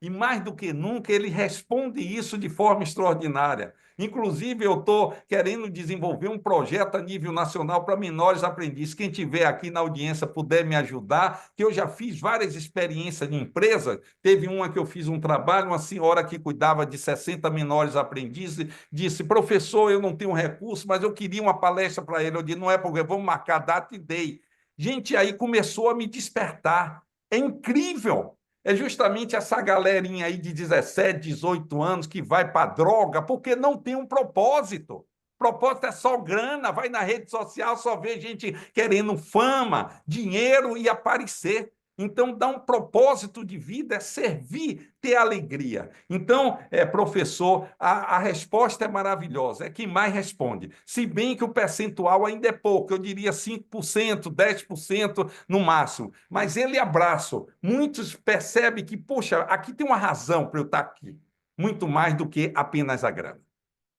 E mais do que nunca, ele responde isso de forma extraordinária. Inclusive, eu estou querendo desenvolver um projeto a nível nacional para menores aprendizes. Quem tiver aqui na audiência puder me ajudar, que eu já fiz várias experiências de empresa. Teve uma que eu fiz um trabalho, uma senhora que cuidava de 60 menores aprendizes, disse: professor, eu não tenho recurso, mas eu queria uma palestra para ele. Eu disse: não é problema, vamos marcar a data e dei. Gente, aí começou a me despertar. É incrível. É justamente essa galerinha aí de 17, 18 anos que vai para a droga porque não tem um propósito. Propósito é só grana, vai na rede social, só vê gente querendo fama, dinheiro e aparecer. Então, dar um propósito de vida é servir, ter alegria. Então, professor, a resposta é maravilhosa, é quem mais responde. Se bem que o percentual ainda é pouco, eu diria 5%, 10% no máximo. Mas ele abraça. Muitos percebem que, poxa, aqui tem uma razão para eu estar aqui. Muito mais do que apenas a grana.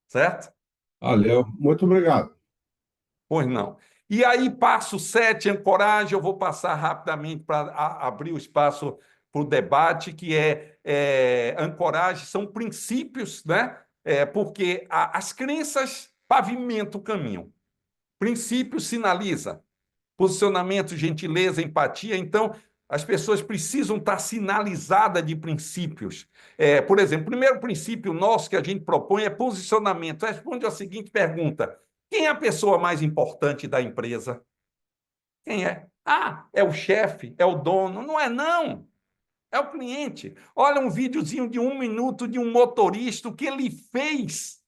Certo? Valeu, muito obrigado. Pois não. E aí, passo 7, ancoragem, eu vou passar rapidamente para abrir o espaço para o debate, que ancoragem são princípios, né? Porque as crenças pavimentam o caminho. Princípio sinaliza. Posicionamento, gentileza, empatia. Então, as pessoas precisam estar sinalizadas de princípios. Por exemplo, o primeiro princípio nosso que a gente propõe é posicionamento. Responde a seguinte pergunta: quem é a pessoa mais importante da empresa? Quem é? Ah, é o chefe, é o dono. Não é, não. É o cliente. Olha um videozinho de 1 minuto de um motorista, o que ele fez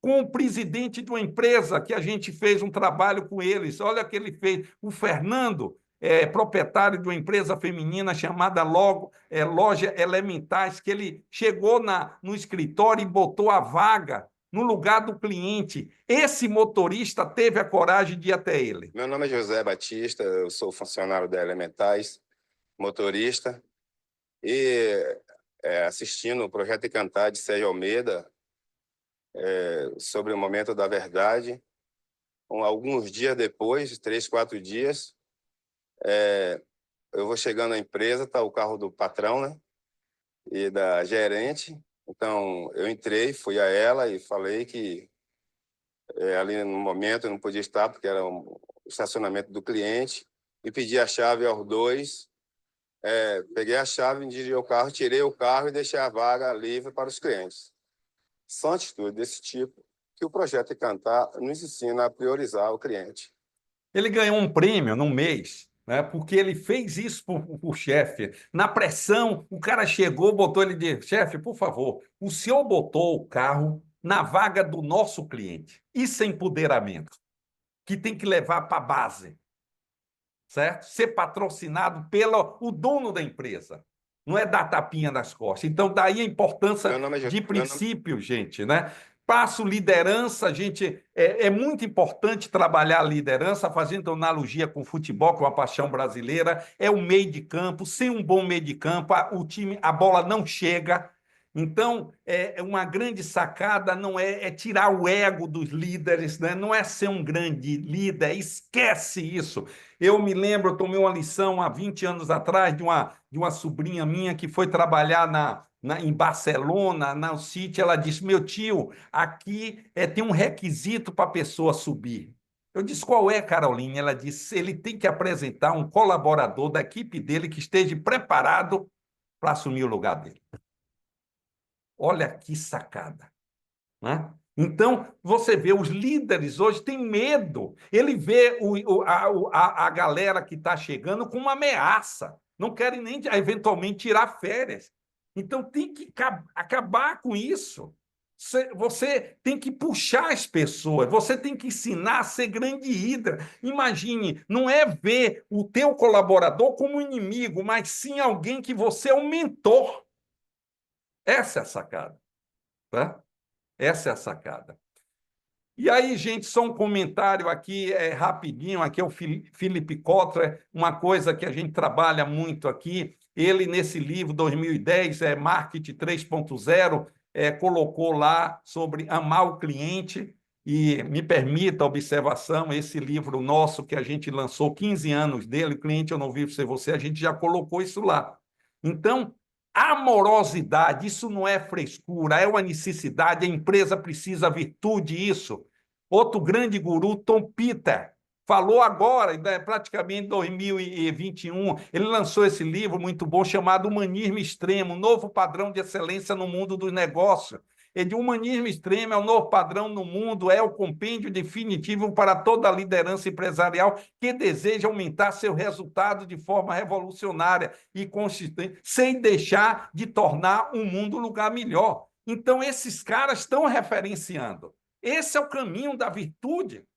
com o presidente de uma empresa que a gente fez um trabalho com eles. Olha o que ele fez. O Fernando é proprietário de uma empresa feminina chamada Loja Elementais, que ele chegou no escritório e botou a vaga no lugar do cliente. Esse motorista teve a coragem de ir até ele. Meu nome é José Batista, eu sou funcionário da Elementais, motorista, e assistindo o Projeto Encantar de Sérgio Almeida, sobre o momento da verdade. Alguns dias depois, 3, 4 dias, eu vou chegando na empresa, está o carro do patrão, né? E da gerente. Então, eu entrei, fui a ela e falei que ali no momento eu não podia estar, porque era o estacionamento do cliente, e pedi a chave aos dois. Peguei a chave, dirigi o carro, tirei o carro e deixei a vaga livre para os clientes. São atitudes desse tipo que o Projeto Encantar nos ensina a priorizar o cliente. Ele ganhou um prêmio num mês, né, porque ele fez isso para o chefe. Na pressão, o cara chegou, botou ele de chefe, por favor, o senhor botou o carro na vaga do nosso cliente. Isso é empoderamento, que tem que levar para a base, certo? Ser patrocinado pelo o dono da empresa. Não é dar tapinha nas costas. Então, daí a importância de princípio, gente, né? Espaço liderança, a gente é muito importante trabalhar a liderança, fazendo analogia com o futebol, com a paixão brasileira, é o meio de campo. Sem um bom meio de campo, o time, a bola não chega. Então, uma grande sacada não é tirar o ego dos líderes, né? Não é ser um grande líder, esquece isso. Eu me lembro, eu tomei uma lição há 20 anos atrás de uma sobrinha minha que foi trabalhar em Barcelona, na City. Ela disse: meu tio, aqui tem um requisito para a pessoa subir. Eu disse: qual é, Caroline? Ela disse: ele tem que apresentar um colaborador da equipe dele que esteja preparado para assumir o lugar dele. Olha que sacada, né? Então, você vê, os líderes hoje têm medo. Ele vê a galera que está chegando com uma ameaça. Não querem nem, eventualmente, tirar férias. Então, tem que acabar com isso. Você tem que puxar as pessoas, você tem que ensinar a ser grande líder. Imagine, não é ver o teu colaborador como inimigo, mas sim alguém que você é um mentor. Essa é a sacada, tá? Essa é a sacada. E aí, gente, só um comentário aqui, rapidinho, aqui é o Philip Kotler, uma coisa que a gente trabalha muito aqui. Ele, nesse livro, 2010, Marketing 3.0, colocou lá sobre amar o cliente. E me permita a observação, esse livro nosso, que a gente lançou 15 anos dele, Cliente Eu Não Vivo Sem Você, a gente já colocou isso lá. Então, amorosidade, isso não é frescura, é uma necessidade, a empresa precisa virtude isso. Outro grande guru, Tom Peter, falou agora, praticamente em 2021, ele lançou esse livro muito bom chamado Humanismo Extremo, novo padrão de excelência no mundo dos negócios. De humanismo extremo é o novo padrão no mundo, é o compêndio definitivo para toda a liderança empresarial que deseja aumentar seu resultado de forma revolucionária e consistente, sem deixar de tornar o mundo um lugar melhor. Então, esses caras estão referenciando. Esse é o caminho da virtude,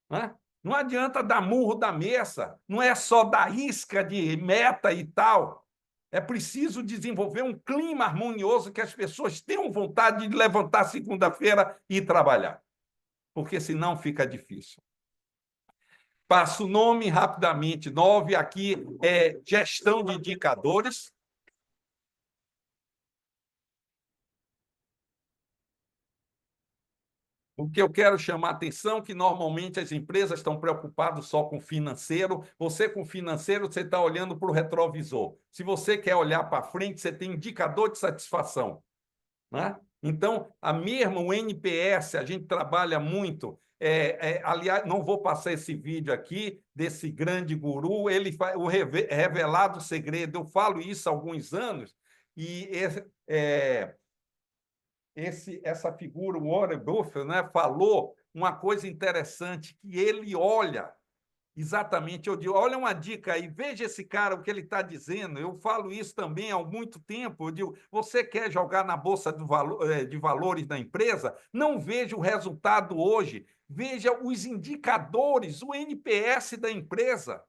né? Não adianta dar murro da mesa, não é só dar isca de meta e tal. É preciso desenvolver um clima harmonioso que as pessoas tenham vontade de levantar segunda-feira e trabalhar, porque senão fica difícil. Passo o nome rapidamente. 9 aqui é gestão de indicadores. O que eu quero chamar a atenção é que, normalmente, as empresas estão preocupadas só com o financeiro. Você, com o financeiro, você está olhando para o retrovisor. Se você quer olhar para frente, você tem indicador de satisfação, né? Então, o NPS, a gente trabalha muito. Aliás, não vou passar esse vídeo aqui desse grande guru, ele faz o revelado segredo. Eu falo isso há alguns anos, e essa figura, o Warren Buffett, né, falou uma coisa interessante, que ele olha exatamente, eu digo, olha uma dica aí, veja esse cara, o que ele está dizendo. Eu falo isso também há muito tempo. Eu digo: você quer jogar na bolsa de valores da empresa? Não veja o resultado hoje, veja os indicadores, o NPS da empresa.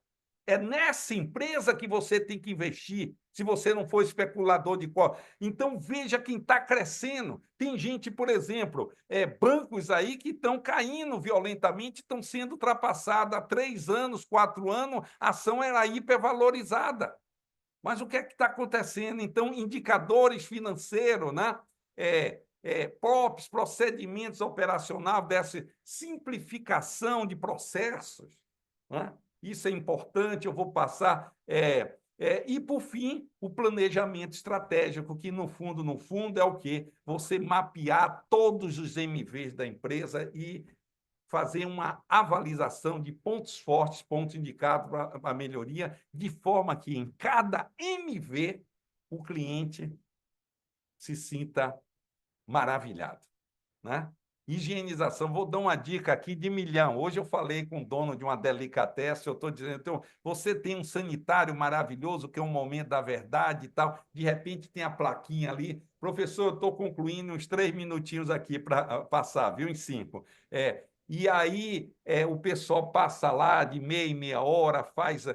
É nessa empresa que você tem que investir, se você não for especulador de qual. Então, veja quem está crescendo. Tem gente, por exemplo, bancos aí que estão caindo violentamente, estão sendo ultrapassados há 3 anos, 4 anos, a ação era hipervalorizada. Mas o que é que está acontecendo? Então, indicadores financeiros, né? POPs, procedimentos operacionais, dessa simplificação de processos, né? Isso é importante, eu vou passar. E, por fim, o planejamento estratégico, que, no fundo, é o quê? Você mapear todos os MVs da empresa e fazer uma avaliação de pontos fortes, pontos indicados para a melhoria, de forma que, em cada MV, o cliente se sinta maravilhado, né? Higienização, vou dar uma dica aqui de milhão. Hoje eu falei com o dono de uma delicatessen, eu estou dizendo: então, você tem um sanitário maravilhoso, que é um momento da verdade e tal, de repente tem a plaquinha ali. Professor, eu estou concluindo uns 3 minutinhos aqui para passar, viu? Em 5. E aí o pessoal passa lá de meia em meia hora, faz,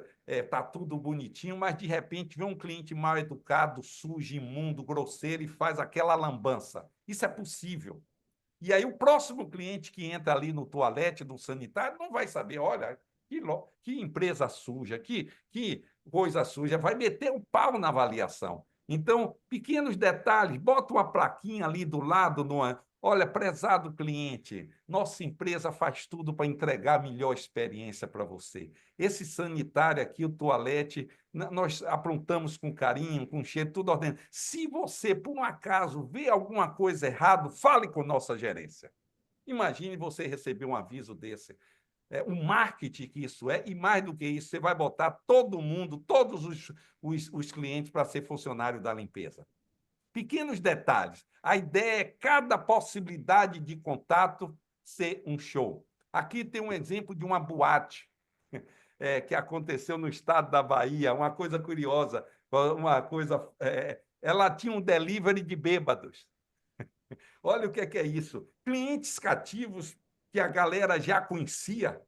tá tudo bonitinho, mas de repente vem um cliente mal educado, sujo, imundo, grosseiro, e faz aquela lambança. Isso é possível. E aí o próximo cliente que entra ali no toalete, no sanitário, não vai saber, olha, que empresa suja, que coisa suja, vai meter um pau na avaliação. Então, pequenos detalhes, bota uma plaquinha ali do lado, olha, prezado cliente, nossa empresa faz tudo para entregar a melhor experiência para você. Esse sanitário aqui, o toalete, nós aprontamos com carinho, com cheiro, tudo ordenado. Se você, por um acaso, vê alguma coisa errada, fale com nossa gerência. Imagine você receber um aviso desse. O marketing que isso é, e mais do que isso, você vai botar todo mundo, todos os clientes para ser funcionário da limpeza. Pequenos detalhes. A ideia é cada possibilidade de contato ser um show. Aqui tem um exemplo de uma boate que aconteceu no estado da Bahia, uma coisa curiosa, ela tinha um delivery de bêbados. Olha o que é isso. Clientes cativos que a galera já conhecia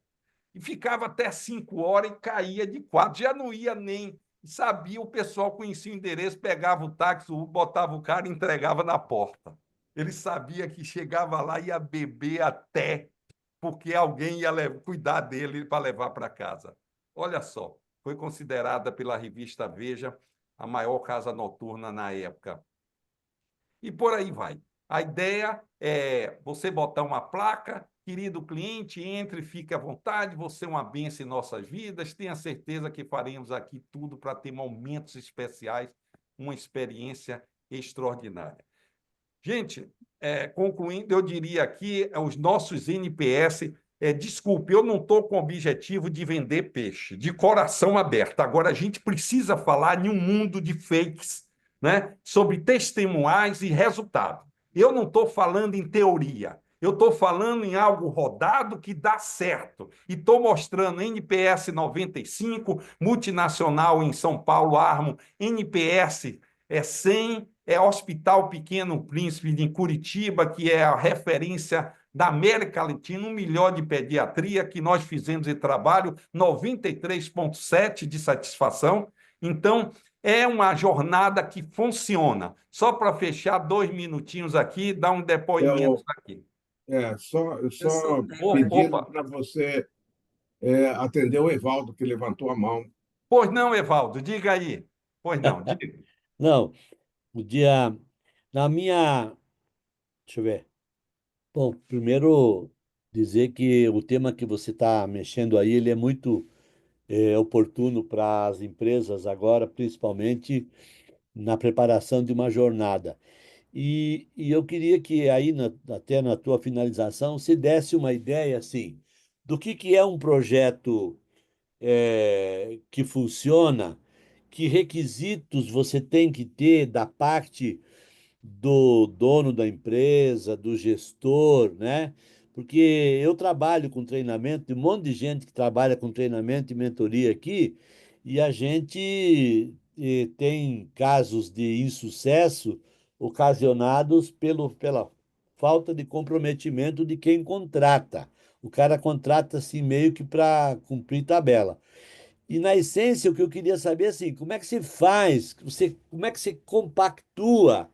e ficava até 5 horas e caía de quadro, já não ia nem sabia, o pessoal conhecia o endereço, pegava o táxi, botava o cara e entregava na porta. Ele sabia que chegava lá e ia beber até, porque alguém ia cuidar dele para levar para casa. Olha só, foi considerada pela revista Veja a maior casa noturna na época. E por aí vai. A ideia é você botar uma placa, querido cliente, entre, fique à vontade, você é uma bênção em nossas vidas, tenha certeza que faremos aqui tudo para ter momentos especiais, uma experiência extraordinária. Gente, concluindo, eu diria aqui, os nossos NPS, desculpe, eu não estou com o objetivo de vender peixe, de coração aberto. Agora, a gente precisa falar em um mundo de fakes, né, sobre testemunhais e resultados. Eu não estou falando em teoria, eu estou falando em algo rodado que dá certo. E estou mostrando NPS 95, multinacional em São Paulo, Armo, NPS 100, Hospital Pequeno Príncipe em Curitiba, que é a referência da América Latina, 1 milhão de pediatria, que nós fizemos esse trabalho, 93,7 de satisfação. Então, é uma jornada que funciona. Só para fechar 2 minutinhos aqui, dar um depoimento aqui. Só pedindo para você atender o Evaldo, que levantou a mão. Pois não, Evaldo, diga aí. Pois não, diga. Não, na minha, deixa eu ver. Bom, primeiro dizer que o tema que você está mexendo aí, ele é muito oportuno para as empresas agora, principalmente na preparação de uma jornada. E eu queria que aí, até na tua finalização, se desse uma ideia, assim, do que é um projeto que funciona, que requisitos você tem que ter da parte do dono da empresa, do gestor, né? Porque eu trabalho com treinamento, tem um monte de gente que trabalha com treinamento e mentoria aqui, e a gente tem casos de insucesso ocasionados pela falta de comprometimento de quem contrata. O cara contrata assim meio que para cumprir tabela. E na essência, o que eu queria saber é assim, como é que se faz, como é que se compactua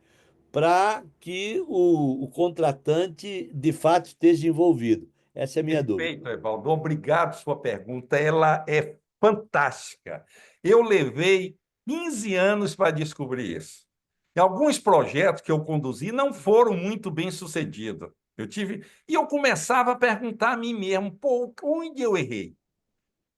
para que o contratante de fato esteja envolvido? Essa é a minha dúvida. Perfeito, Evaldo. Obrigado por sua pergunta. Ela é fantástica. Eu levei 15 anos para descobrir isso. E alguns projetos que eu conduzi não foram muito bem sucedidos. E eu começava a perguntar a mim mesmo, pô, onde eu errei?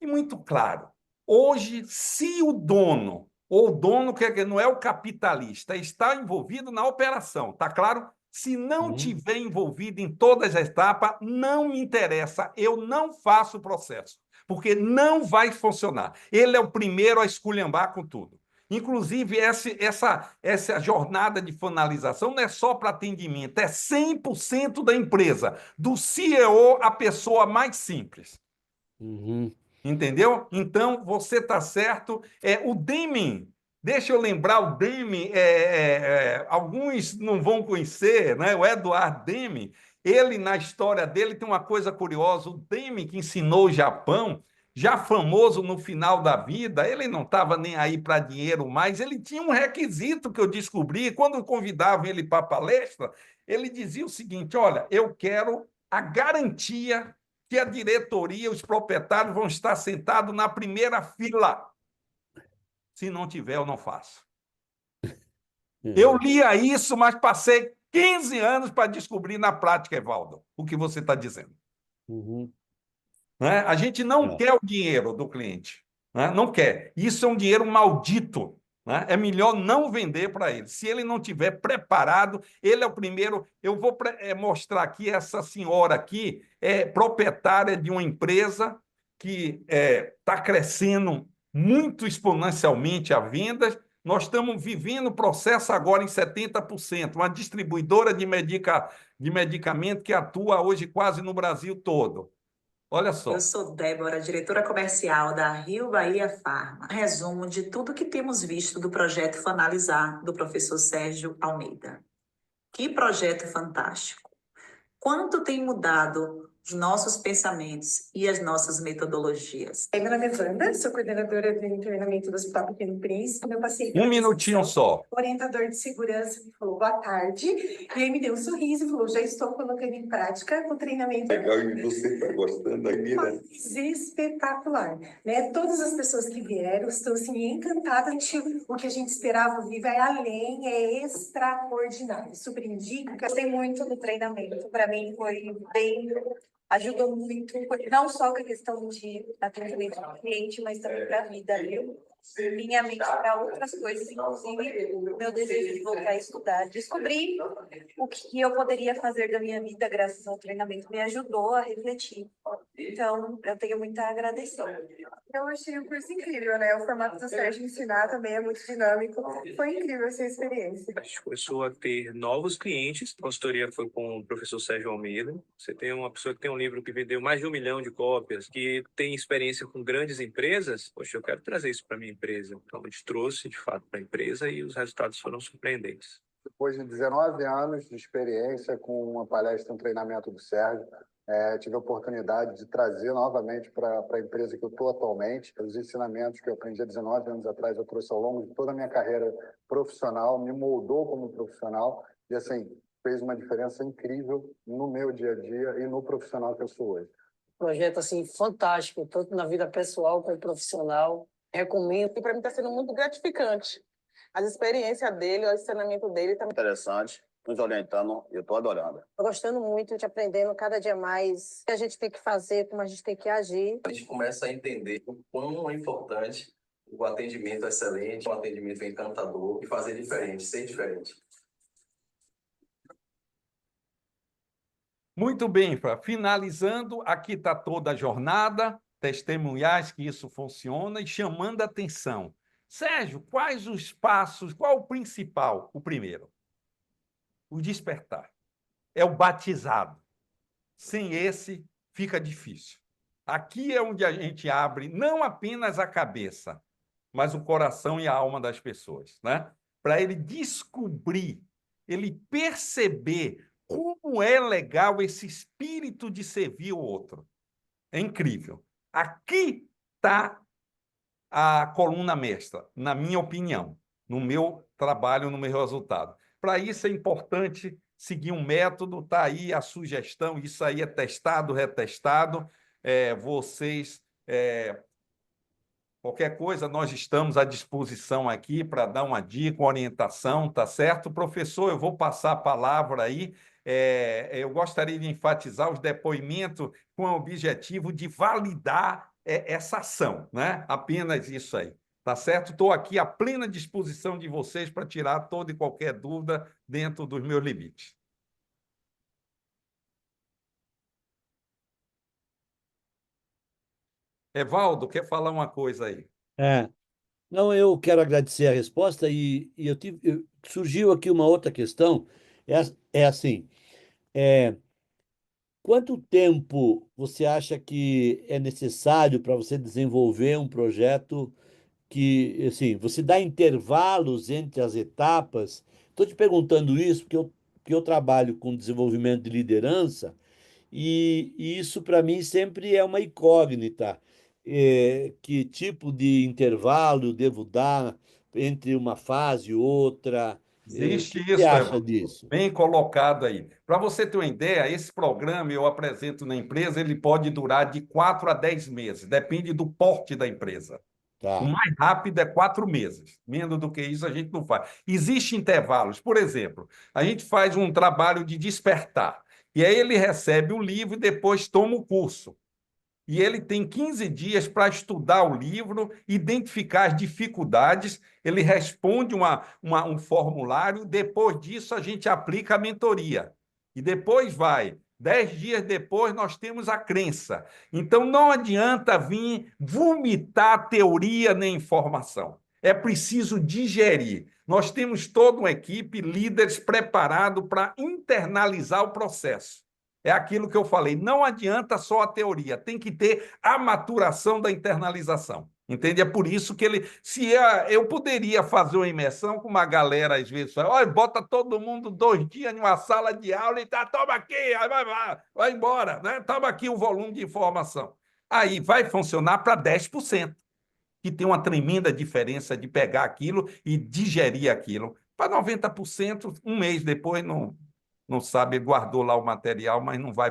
E muito claro, hoje, se o dono, ou o dono que não é o capitalista, está envolvido na operação, tá claro? Se não tiver envolvido em todas as etapas, não me interessa, eu não faço o processo, porque não vai funcionar. Ele é o primeiro a esculhambar com tudo. Inclusive, essa jornada de finalização não é só para atendimento, é 100% da empresa, do CEO à pessoa mais simples. Entendeu? Então, você está certo. O Deming, deixa eu lembrar o Deming, alguns não vão conhecer, né? O Edward Deming, ele, na história dele, tem uma coisa curiosa. O Deming, que ensinou o Japão, já famoso no final da vida, ele não estava nem aí para dinheiro mais, ele tinha um requisito que eu descobri, quando convidavam ele para a palestra, ele dizia o seguinte: olha, eu quero a garantia que a diretoria, os proprietários vão estar sentados na primeira fila. Se não tiver, eu não faço. Eu lia isso, mas passei 15 anos para descobrir na prática, Evaldo, o que você está dizendo. Uhum. Né? A gente não quer o dinheiro do cliente, né? Não quer. Isso é um dinheiro maldito. Né? É melhor não vender para ele. Se ele não tiver preparado, ele é o primeiro. Eu vou mostrar aqui, essa senhora aqui é proprietária de uma empresa que está crescendo muito exponencialmente a vendas. Nós estamos vivendo o processo agora em 70%, uma distribuidora de medicamento que atua hoje quase no Brasil todo. Olha só. Eu sou Débora, diretora comercial da Rio Bahia Farma. Resumo de tudo que temos visto do projeto Fanalizar, do professor Sérgio Almeida. Que projeto fantástico! Quanto tem mudado os nossos pensamentos e as nossas metodologias? Meu nome é Wanda, sou coordenadora do treinamento do Hospital Pequeno Príncipe. Eu passei Um minutinho só. O orientador de segurança me falou boa tarde, e aí me deu um sorriso e falou: já estou colocando em prática o treinamento. Legal, e você está gostando aqui, né? Espetacular, né? Todas as pessoas que vieram estão assim encantadas. O que a gente esperava vir vai além, é extraordinário. Super indica. Gostei muito do treinamento. Para mim foi bem, ajudou muito, não só com a questão de atendimento ao cliente, mas também para a vida, viu? Minha mente para outras coisas, inclusive o meu desejo de voltar a estudar. Descobri o que eu poderia fazer da minha vida graças ao treinamento, me ajudou a refletir. Então, eu tenho muito a agradecer. Eu achei o curso incrível, né? O formato do Sérgio ensinar também é muito dinâmico. Foi incrível essa experiência. A gente começou a ter novos clientes. A consultoria foi com o professor Sérgio Almeida. Você tem uma pessoa que tem um livro que vendeu mais de 1 milhão de cópias, que tem experiência com grandes empresas. Poxa, eu quero trazer isso para minha empresa. Então, a gente trouxe, de fato, para a empresa e os resultados foram surpreendentes. Depois de 19 anos de experiência com uma palestra, um treinamento do Sérgio, tive a oportunidade de trazer novamente para a empresa que eu estou atualmente. Os ensinamentos que eu aprendi há 19 anos atrás, eu trouxe ao longo de toda a minha carreira profissional, me moldou como profissional e, assim, fez uma diferença incrível no meu dia a dia e no profissional que eu sou hoje. Projeto, assim, fantástico, tanto na vida pessoal como profissional. Recomendo. E para mim está sendo muito gratificante. As experiências dele, o ensinamento dele também. Interessante, nos orientando, eu estou adorando. Estou gostando muito de aprendendo cada dia mais o que a gente tem que fazer, como a gente tem que agir. A gente começa a entender o quão é importante o atendimento excelente, o atendimento encantador e fazer diferente, ser diferente. Muito bem, finalizando, aqui está toda a jornada, testemunhais que isso funciona e chamando a atenção. Sérgio, quais os passos, qual o principal? O primeiro, o despertar. É o batizado. Sem esse, fica difícil. Aqui é onde a gente abre não apenas a cabeça, mas o coração e a alma das pessoas, né? Para ele descobrir, ele perceber como é legal esse espírito de servir o outro. É incrível. Aqui está a coluna mestra, na minha opinião, no meu trabalho, no meu resultado. Para isso é importante seguir um método, está aí a sugestão, isso aí é testado, retestado. Qualquer coisa, nós estamos à disposição aqui para dar uma dica, uma orientação, tá certo? Professor, eu vou passar a palavra aí. Eu gostaria de enfatizar os depoimentos com o objetivo de validar essa ação, né? Apenas isso aí, tá certo? Estou aqui à plena disposição de vocês para tirar toda e qualquer dúvida dentro dos meus limites. Evaldo, quer falar uma coisa aí? Não, eu quero agradecer a resposta surgiu aqui uma outra questão, assim, quanto tempo você acha que é necessário para você desenvolver um projeto que, assim, você dá intervalos entre as etapas? Estou te perguntando isso porque eu trabalho com desenvolvimento de liderança e isso, para mim, sempre é uma incógnita. que tipo de intervalo eu devo dar entre uma fase e outra? O Existe que você isso, acha Evandro. disso? Bem colocado aí. Para você ter uma ideia, esse programa eu apresento na empresa, ele pode durar de 4 a 10 meses, depende do porte da empresa. O Tá. mais rápido é 4 meses. Menos do que isso a gente não faz. Existem intervalos. Por exemplo, a gente faz um trabalho de despertar. E aí ele recebe o livro e depois toma o curso. E ele tem 15 dias para estudar o livro, identificar as dificuldades, ele responde um formulário, depois disso a gente aplica a mentoria. E depois vai. 10 dias depois nós temos a crença. Então não adianta vir vomitar teoria nem informação. É preciso digerir. Nós temos toda uma equipe, líderes preparados para internalizar o processo. É aquilo que eu falei, não adianta só a teoria, tem que ter a maturação da internalização. Entende? É por isso que eu poderia fazer uma imersão com uma galera, às vezes, olha, bota todo mundo 2 dias numa sala de aula e tá, toma aqui, vai embora, né? Toma aqui o volume de informação. Aí vai funcionar para 10%, que tem uma tremenda diferença de pegar aquilo e digerir aquilo. Para 90%, um mês depois, não sabe, guardou lá o material, mas não vai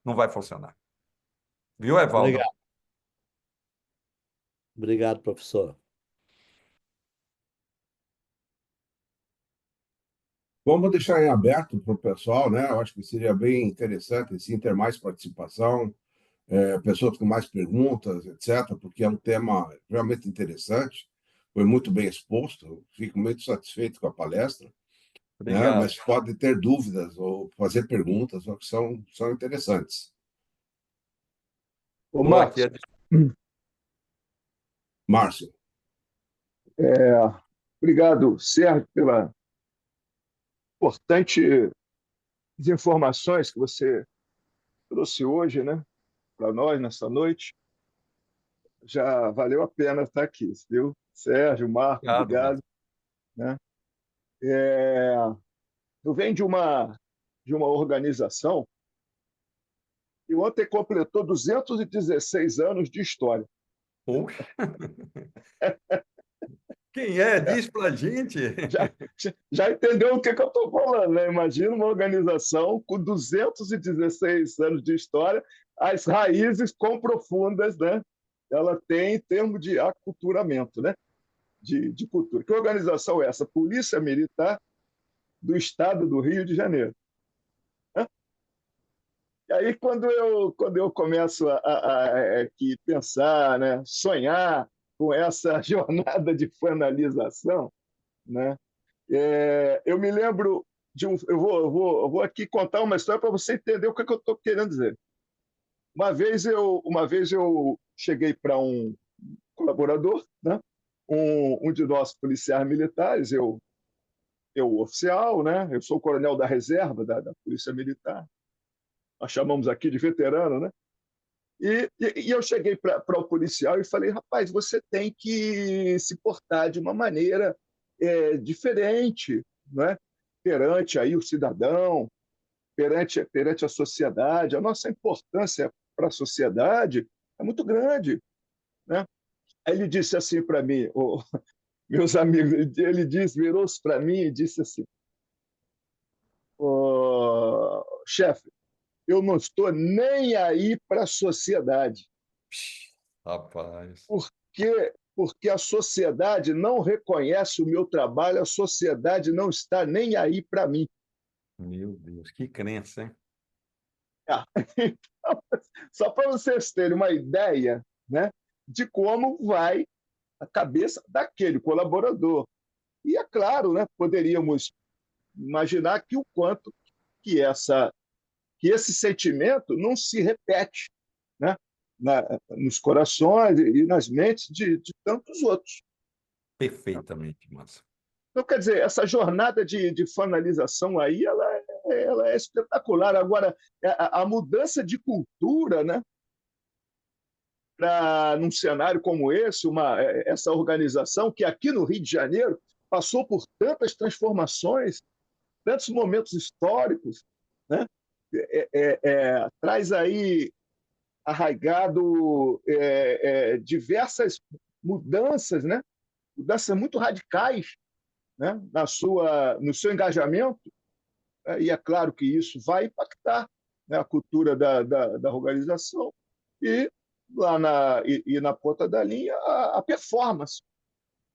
não vai funcionar. Viu, Evaldo? Obrigado. Obrigado, professor. Vamos deixar em aberto para o pessoal, né? Eu acho que seria bem interessante sim, ter mais participação, pessoas com mais perguntas, etc., porque é um tema realmente interessante, foi muito bem exposto, fico muito satisfeito com a palestra, né? Obrigado. Mas pode ter dúvidas ou fazer perguntas, que são interessantes. Ô, Marcos, Márcio. Obrigado, Sérgio, pela importante informações que você trouxe hoje, né, para nós nessa noite. Já valeu a pena estar aqui, viu? Sérgio, Marco, obrigado. Né? Eu venho de uma organização que ontem completou 216 anos de história. Poxa! Quem é? Diz para a gente. Já entendeu o que eu estou falando, né? Imagina uma organização com 216 anos de história, as raízes quão profundas, né? Ela tem em termos de aculturamento, né? De cultura. Que organização é essa? Polícia Militar do Estado do Rio de Janeiro. E aí, quando eu começo a pensar, né? Sonhar com essa jornada de finalização, né? Eu me lembro de eu vou aqui contar uma história para você entender o que eu estou querendo dizer. Uma vez eu cheguei para um colaborador, né? Um de nossos policiais militares, eu oficial, né? Eu sou coronel da reserva da Polícia Militar. Nós chamamos aqui de veterano, né? E eu cheguei para o policial e falei, rapaz, você tem que se portar de uma maneira diferente, né? Perante aí o cidadão, perante a sociedade. A nossa importância para a sociedade é muito grande, né? Aí ele disse assim para mim, meus amigos, ele virou-se para mim e disse assim, chefe, eu não estou nem aí para a sociedade. Rapaz. Porque a sociedade não reconhece o meu trabalho, a sociedade não está nem aí para mim. Meu Deus, que crença, hein? Então, só para vocês terem uma ideia, né, de como vai a cabeça daquele colaborador. E é claro, né, poderíamos imaginar que o quanto que esse sentimento não se repete, né, nos corações e nas mentes de tantos outros. Perfeitamente, Márcio. Então, quer dizer, essa jornada de finalização aí, ela é espetacular. Agora, a mudança de cultura, né, num cenário como esse, essa organização que aqui no Rio de Janeiro passou por tantas transformações, tantos momentos históricos, né, traz aí arraigado diversas mudanças, né? Mudanças muito radicais, né? No seu engajamento, e é claro que isso vai impactar, né, a cultura da organização e na ponta da linha a performance,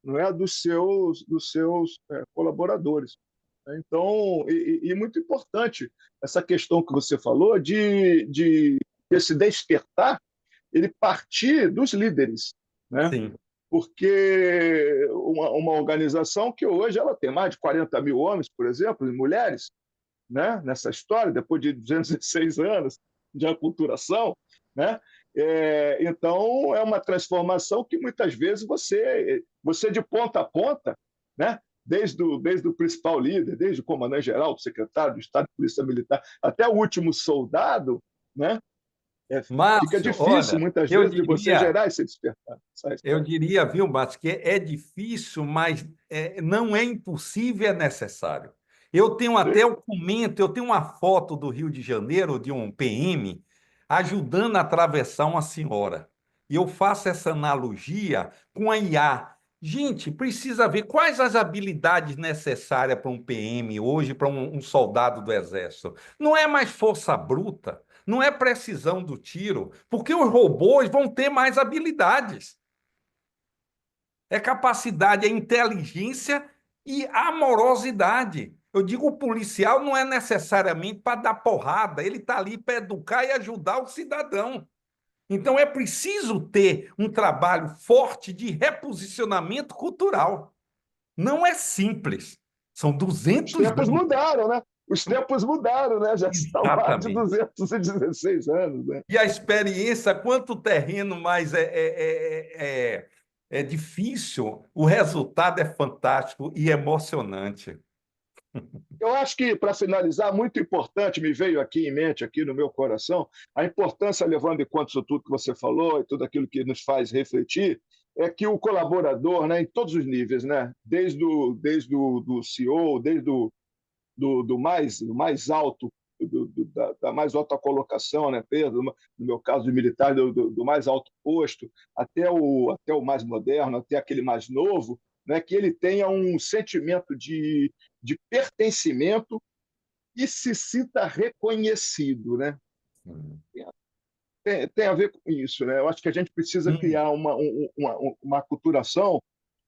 não é, dos seus colaboradores. Então, muito importante essa questão que você falou de esse despertar ele partir dos líderes, né? Sim. Porque uma organização que hoje ela tem mais de 40 mil homens, por exemplo, e mulheres, né? Nessa história, depois de 206 anos de aculturação, né? Então, é uma transformação que muitas vezes você de ponta a ponta, né? Desde o principal líder, desde o comandante-geral, o secretário do Estado de Polícia Militar, até o último soldado, né? Fica Márcio, difícil, olha, muitas eu vezes, de você diria, gerar esse despertar. eu diria, viu, Márcio, que é difícil, mas não é impossível, é necessário. Eu tenho até o comento, eu tenho uma foto do Rio de Janeiro, de um PM, ajudando a atravessar uma senhora. E eu faço essa analogia com a IA. Gente, precisa ver quais as habilidades necessárias para um PM hoje, para um soldado do Exército. Não é mais força bruta, não é precisão do tiro, porque os robôs vão ter mais habilidades. É capacidade, é inteligência e amorosidade. Eu digo, o policial não é necessariamente para dar porrada, ele está ali para educar e ajudar o cidadão. Então, é preciso ter um trabalho forte de reposicionamento cultural. Não é simples. São 200 Os tempos anos. mudaram, né? Os tempos mudaram, né? Já são mais de Exatamente. 216 anos, né? E a experiência, quanto terreno mais é difícil, o resultado é fantástico e emocionante. Eu acho que, para finalizar, muito importante, me veio aqui em mente, aqui no meu coração, a importância, levando em conta isso tudo que você falou e tudo aquilo que nos faz refletir, é que o colaborador, né, em todos os níveis, né, desde o do CEO, desde do mais alto, da mais alta colocação, né, Pedro? No meu caso de militar, do mais alto posto, até o mais moderno, até aquele mais novo, né, que ele tenha um sentimento de pertencimento e se sinta reconhecido, né? Tem a ver com isso, né? Eu acho que a gente precisa criar uma aculturação,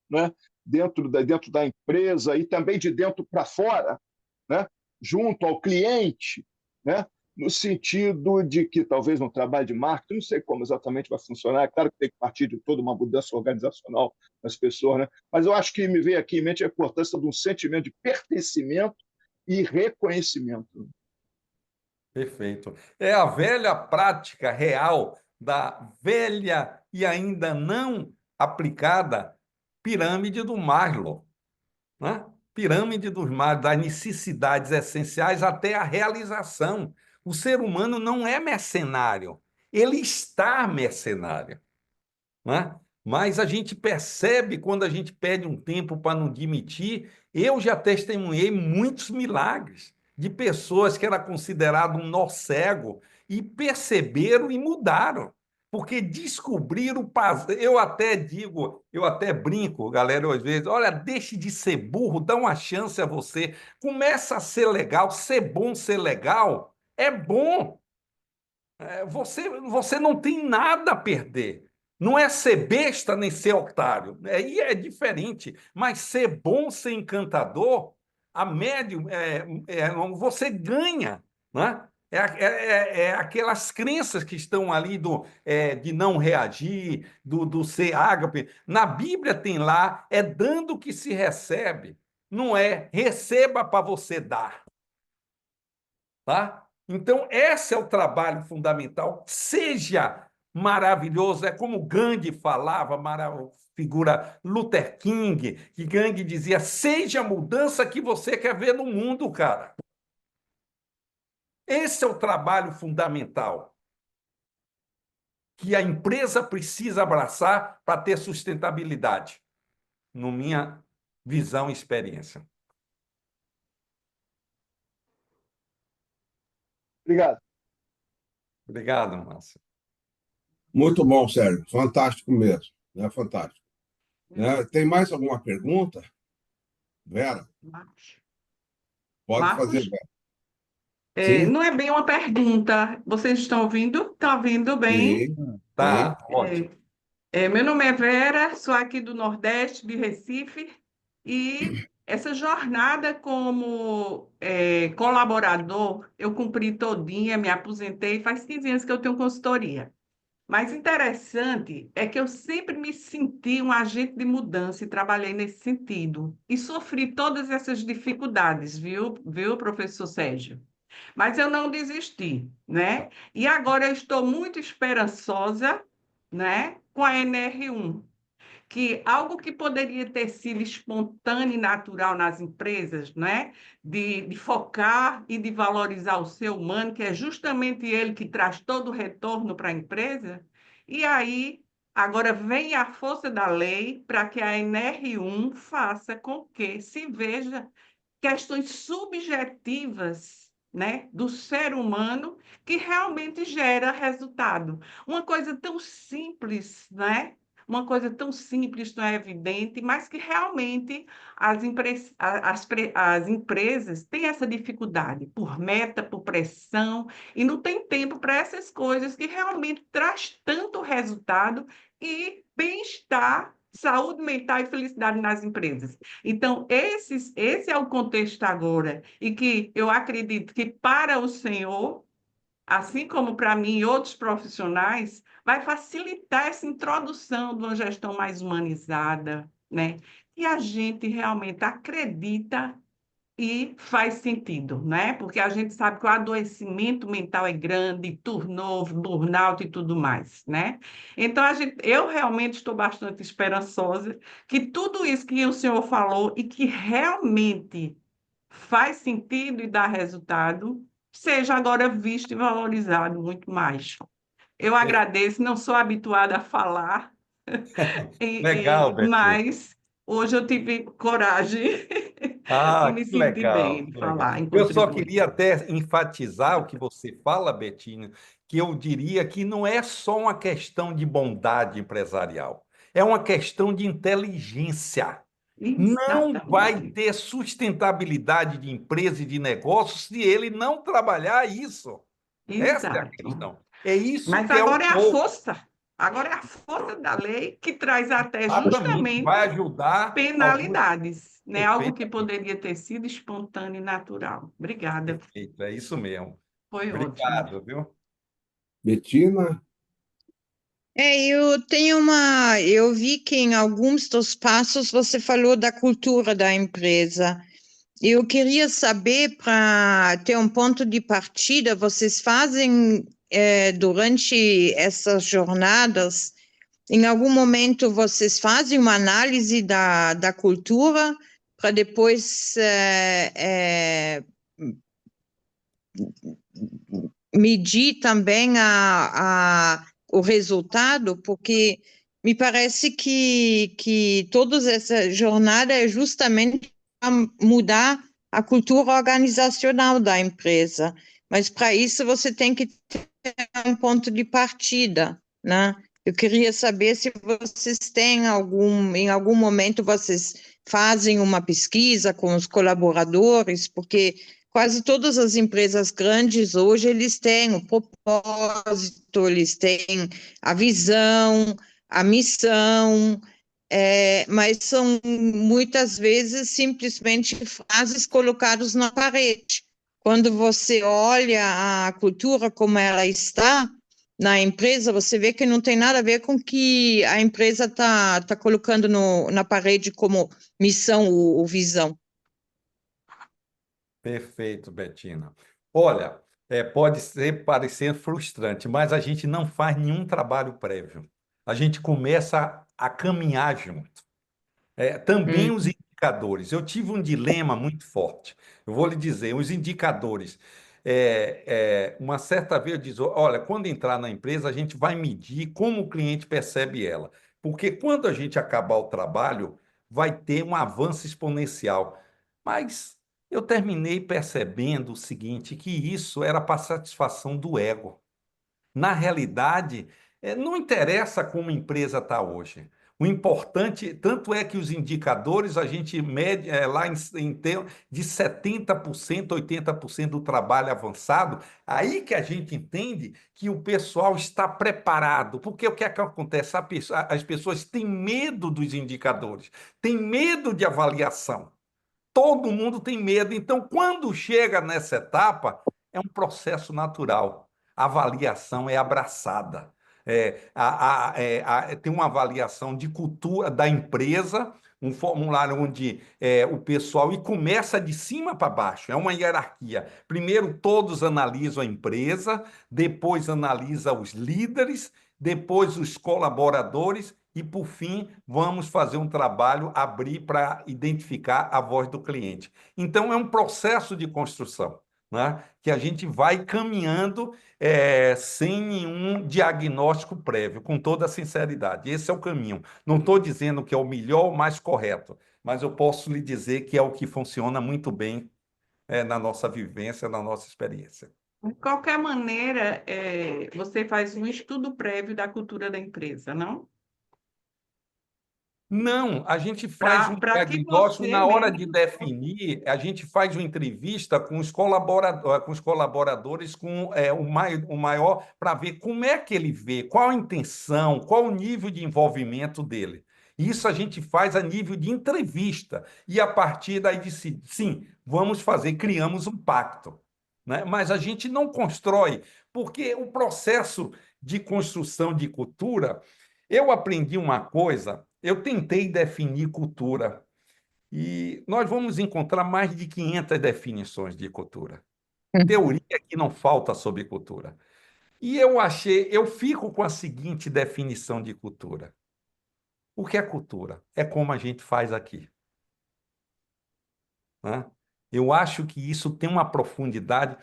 né, dentro da empresa e também de dentro para fora, né, junto ao cliente, né, no sentido de que talvez no trabalho de marketing, não sei como exatamente vai funcionar, é claro que tem que partir de toda uma mudança organizacional das pessoas, né, mas eu acho que me veio aqui em mente a importância de um sentimento de pertencimento e reconhecimento. Perfeito. É a velha prática real da velha e ainda não aplicada pirâmide do Maslow, né? Pirâmide dos Maslow, das necessidades essenciais até a realização. O ser humano não é mercenário, ele está mercenário, né? Mas a gente percebe quando a gente pede um tempo para não demitir. Eu já testemunhei muitos milagres de pessoas que era considerado um nó cego e perceberam e mudaram, porque descobriram. Eu até digo, eu até brinco, galera, às vezes, olha, deixe de ser burro, dá uma chance a você, começa a ser legal, ser legal, é bom. Você não tem nada a perder. Não é ser besta nem ser otário. Aí é diferente. Mas ser bom, ser encantador, a médio, você ganha, né? É aquelas crenças que estão ali de não reagir, do ser ágape. Na Bíblia tem lá, é dando que se recebe. Não é receba para você dar. Tá? Então, esse é o trabalho fundamental. Seja maravilhoso, é como Gandhi falava, figura Luther King, que Gandhi dizia: seja a mudança que você quer ver no mundo, cara. Esse é o trabalho fundamental que a empresa precisa abraçar para ter sustentabilidade, na minha visão e experiência. Obrigado. Obrigado, Márcio. Muito bom, Sérgio. Fantástico mesmo. Né? Fantástico. Né? Tem mais alguma pergunta? Vera? Pode fazer, Marcos? Vera. É, Sim? não é bem uma pergunta. Vocês estão ouvindo? Estão ouvindo bem? Sim, Tá, sim. ótimo. Meu nome é Vera, sou aqui do Nordeste, de Recife, e essa jornada como colaborador, eu cumpri todinha, me aposentei, faz 15 anos que eu tenho consultoria. Mas interessante é que eu sempre me senti um agente de mudança e trabalhei nesse sentido. E sofri todas essas dificuldades, viu, professor Sérgio? Mas eu não desisti, né? E agora eu estou muito esperançosa, né, com a NR1, que algo que poderia ter sido espontâneo e natural nas empresas, né, de focar e de valorizar o ser humano, que é justamente ele que traz todo o retorno para a empresa, e aí agora vem a força da lei para que a NR1 faça com que se veja questões subjetivas, né, do ser humano que realmente gera resultado. Uma coisa tão simples, né? Uma coisa tão simples, não é evidente, mas que realmente as empresas têm essa dificuldade por meta, por pressão, e não tem tempo para essas coisas que realmente traz tanto resultado e bem-estar, saúde mental e felicidade nas empresas. Então, esse é o contexto agora, e que eu acredito que para o senhor, assim como para mim e outros profissionais, vai facilitar essa introdução de uma gestão mais humanizada, né? E a gente realmente acredita e faz sentido, né? Porque a gente sabe que o adoecimento mental é grande, turnover, burnout e tudo mais, né? Então, eu realmente estou bastante esperançosa que tudo isso que o senhor falou e que realmente faz sentido e dá resultado, seja agora visto e valorizado muito mais. Eu agradeço, não sou habituada a falar, Legal, Betinho. mas hoje eu tive coragem e Ah, me que senti legal, bem de que legal. falar, em Eu só contribuir. queria até enfatizar o que você fala, Betinho, que eu diria que não é só uma questão de bondade empresarial, é uma questão de inteligência. Não vai Exatamente. ter sustentabilidade de empresa e de negócio se ele não trabalhar isso. Essa é a Exato. questão. É isso Mas que é o agora é a foco. força. Agora é a força da lei que traz até Exatamente, justamente vai ajudar alguns. penalidades, né? Algo que Perfeitamente, poderia ter sido espontâneo e natural. Obrigada. perfeito, é isso mesmo. Foi ótimo. Obrigado, viu? Betina? Eu vi que em alguns dos passos você falou da cultura da empresa. Eu queria saber, para ter um ponto de partida, vocês fazem, durante essas jornadas, em algum momento vocês fazem uma análise da cultura para depois medir também o resultado, porque me parece que toda essa jornada é justamente para mudar a cultura organizacional da empresa. Mas para isso você tem que ter um ponto de partida, né? Eu queria saber se vocês têm em algum momento vocês fazem uma pesquisa com os colaboradores, porque quase todas as empresas grandes hoje eles têm o propósito, eles têm a visão, a missão, mas são muitas vezes simplesmente frases colocadas na parede. Quando você olha a cultura como ela está na empresa, você vê que não tem nada a ver com o que a empresa está colocando na parede como missão ou visão. Perfeito, Betina. Olha, pode parecer frustrante, mas a gente não faz nenhum trabalho prévio. A gente começa a caminhar junto. Também os indicadores. Eu tive um dilema muito forte. Eu vou lhe dizer, os indicadores. Uma certa vez eu disse, olha, quando entrar na empresa, a gente vai medir como o cliente percebe ela. Porque quando a gente acabar o trabalho, vai ter um avanço exponencial. Mas eu terminei percebendo o seguinte, que isso era para satisfação do ego. Na realidade, Não interessa como a empresa está hoje. O importante, tanto é que os indicadores a gente mede lá de 70%, 80% do trabalho avançado, aí que a gente entende que o pessoal está preparado. Porque o que é que acontece? As pessoas têm medo dos indicadores, têm medo de avaliação. Todo mundo tem medo. Então, quando chega nessa etapa, é um processo natural. A avaliação é abraçada. Tem uma avaliação de cultura da empresa, um formulário onde o pessoal e começa de cima para baixo, é uma hierarquia. Primeiro, todos analisam a empresa, depois analisa os líderes, depois os colaboradores e, por fim, vamos fazer um trabalho, abrir para identificar a voz do cliente. Então, é um processo de construção, né, que a gente vai caminhando sem nenhum diagnóstico prévio, com toda a sinceridade. Esse é o caminho. Não estou dizendo que é o melhor ou mais correto, mas eu posso lhe dizer que é o que funciona muito bem na nossa vivência, na nossa experiência. De qualquer maneira, você faz um estudo prévio da cultura da empresa, não? Não, a gente faz um diagnóstico na hora de definir, a gente faz uma entrevista com os colaboradores, com o maior, para ver como é que ele vê, qual a intenção, qual o nível de envolvimento dele. Isso a gente faz a nível de entrevista, e a partir daí decide, sim, vamos fazer, criamos um pacto, né? Mas a gente não constrói, porque o processo de construção de cultura, eu aprendi uma coisa. Eu tentei definir cultura e nós vamos encontrar mais de 500 definições de cultura. Teoria que não falta sobre cultura. E eu fico com a seguinte definição de cultura. O que é cultura? É como a gente faz aqui, né? Eu acho que isso tem uma profundidade.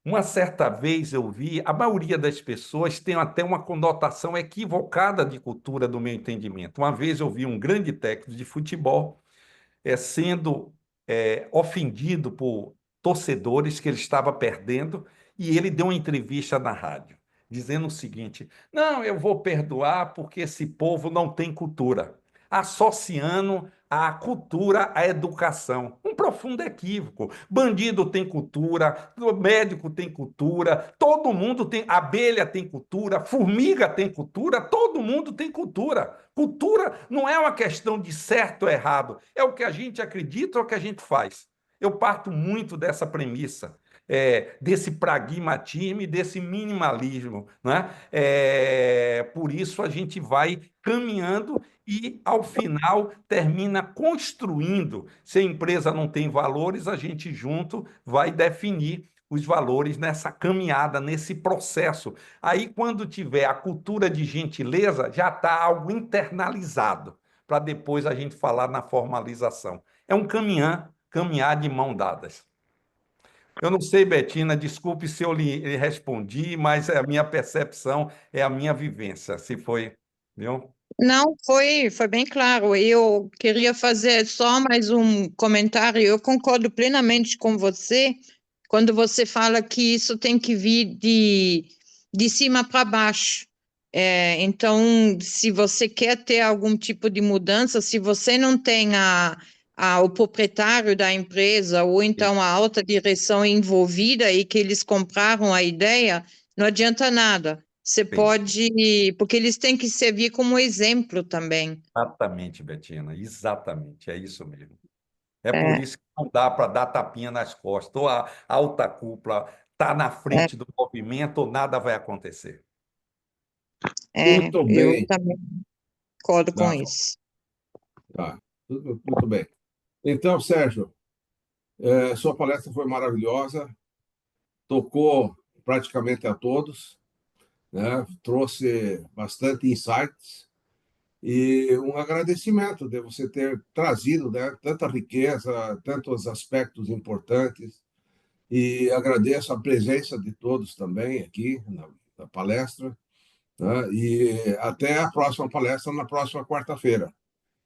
Uma certa vez eu vi, a maioria das pessoas tem até uma conotação equivocada de cultura, do meu entendimento. Uma vez eu vi um grande técnico de futebol sendo ofendido por torcedores que ele estava perdendo, e ele deu uma entrevista na rádio, dizendo o seguinte: não, eu vou perdoar porque esse povo não tem cultura, associando a cultura à educação. Um profundo equívoco. Bandido tem cultura, médico tem cultura, todo mundo tem, abelha tem cultura, formiga tem cultura, todo mundo tem cultura. Cultura não é uma questão de certo ou errado, é o que a gente acredita ou o que a gente faz. Eu parto muito dessa premissa. Desse pragmatismo e desse minimalismo, né? Por isso a gente vai caminhando e, ao final, termina construindo. Se a empresa não tem valores, a gente junto vai definir os valores nessa caminhada, nesse processo. Aí, quando tiver a cultura de gentileza, já está algo internalizado, para depois a gente falar na formalização. É um caminhar de mão dadas. Eu não sei, Betina, desculpe se eu lhe respondi, mas a minha percepção é a minha vivência, se foi, viu? Não, foi bem claro. Eu queria fazer só mais um comentário. Eu concordo plenamente com você quando você fala que isso tem que vir de cima para baixo. Então, se você quer ter algum tipo de mudança, se você não tem o proprietário da empresa ou então a alta direção envolvida e que eles compraram a ideia, não adianta nada. Você pode, porque eles têm que servir como exemplo também. Exatamente, Betina, exatamente, é isso mesmo. Por isso que não dá para dar tapinha nas costas, ou a alta cúpula está na frente do movimento, ou nada vai acontecer. Muito bem. Eu também concordo com isso. Tá, muito bem. Então, Sérgio, sua palestra foi maravilhosa, tocou praticamente a todos, né? Trouxe bastante insights e um agradecimento de você ter trazido, né, tanta riqueza, tantos aspectos importantes, e agradeço a presença de todos também aqui na palestra, né? E até a próxima palestra na próxima quarta-feira,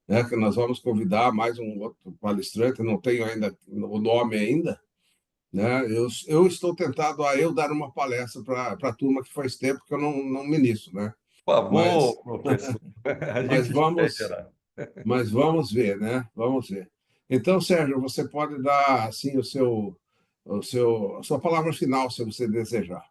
né, que nós vamos convidar mais um outro palestrante, não tenho ainda o nome ainda, né? Eu estou tentado a dar uma palestra para a turma que faz tempo que eu não ministro, né? favor, professor. A mas gente vamos, espera. mas vamos ver, né? Vamos ver. Então, Sérgio, você pode dar assim a sua palavra final, se você desejar.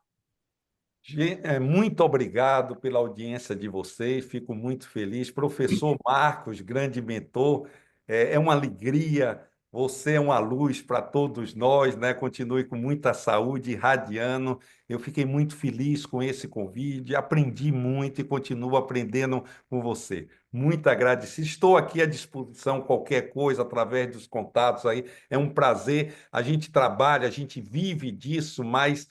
Muito obrigado pela audiência de vocês, fico muito feliz. Professor Marcos, grande mentor, é uma alegria, você é uma luz para todos nós, né? Continue com muita saúde, irradiando. Eu fiquei muito feliz com esse convite, aprendi muito e continuo aprendendo com você. Muito agradecido. Estou aqui à disposição, qualquer coisa, através dos contatos aí. É um prazer. A gente trabalha, a gente vive disso, mas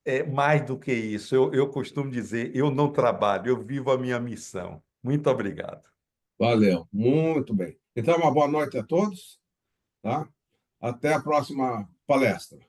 é mais do que isso. Eu costumo dizer, eu não trabalho, eu vivo a minha missão. Muito obrigado. Valeu, muito bem. Então, uma boa noite a todos, tá? Até a próxima palestra.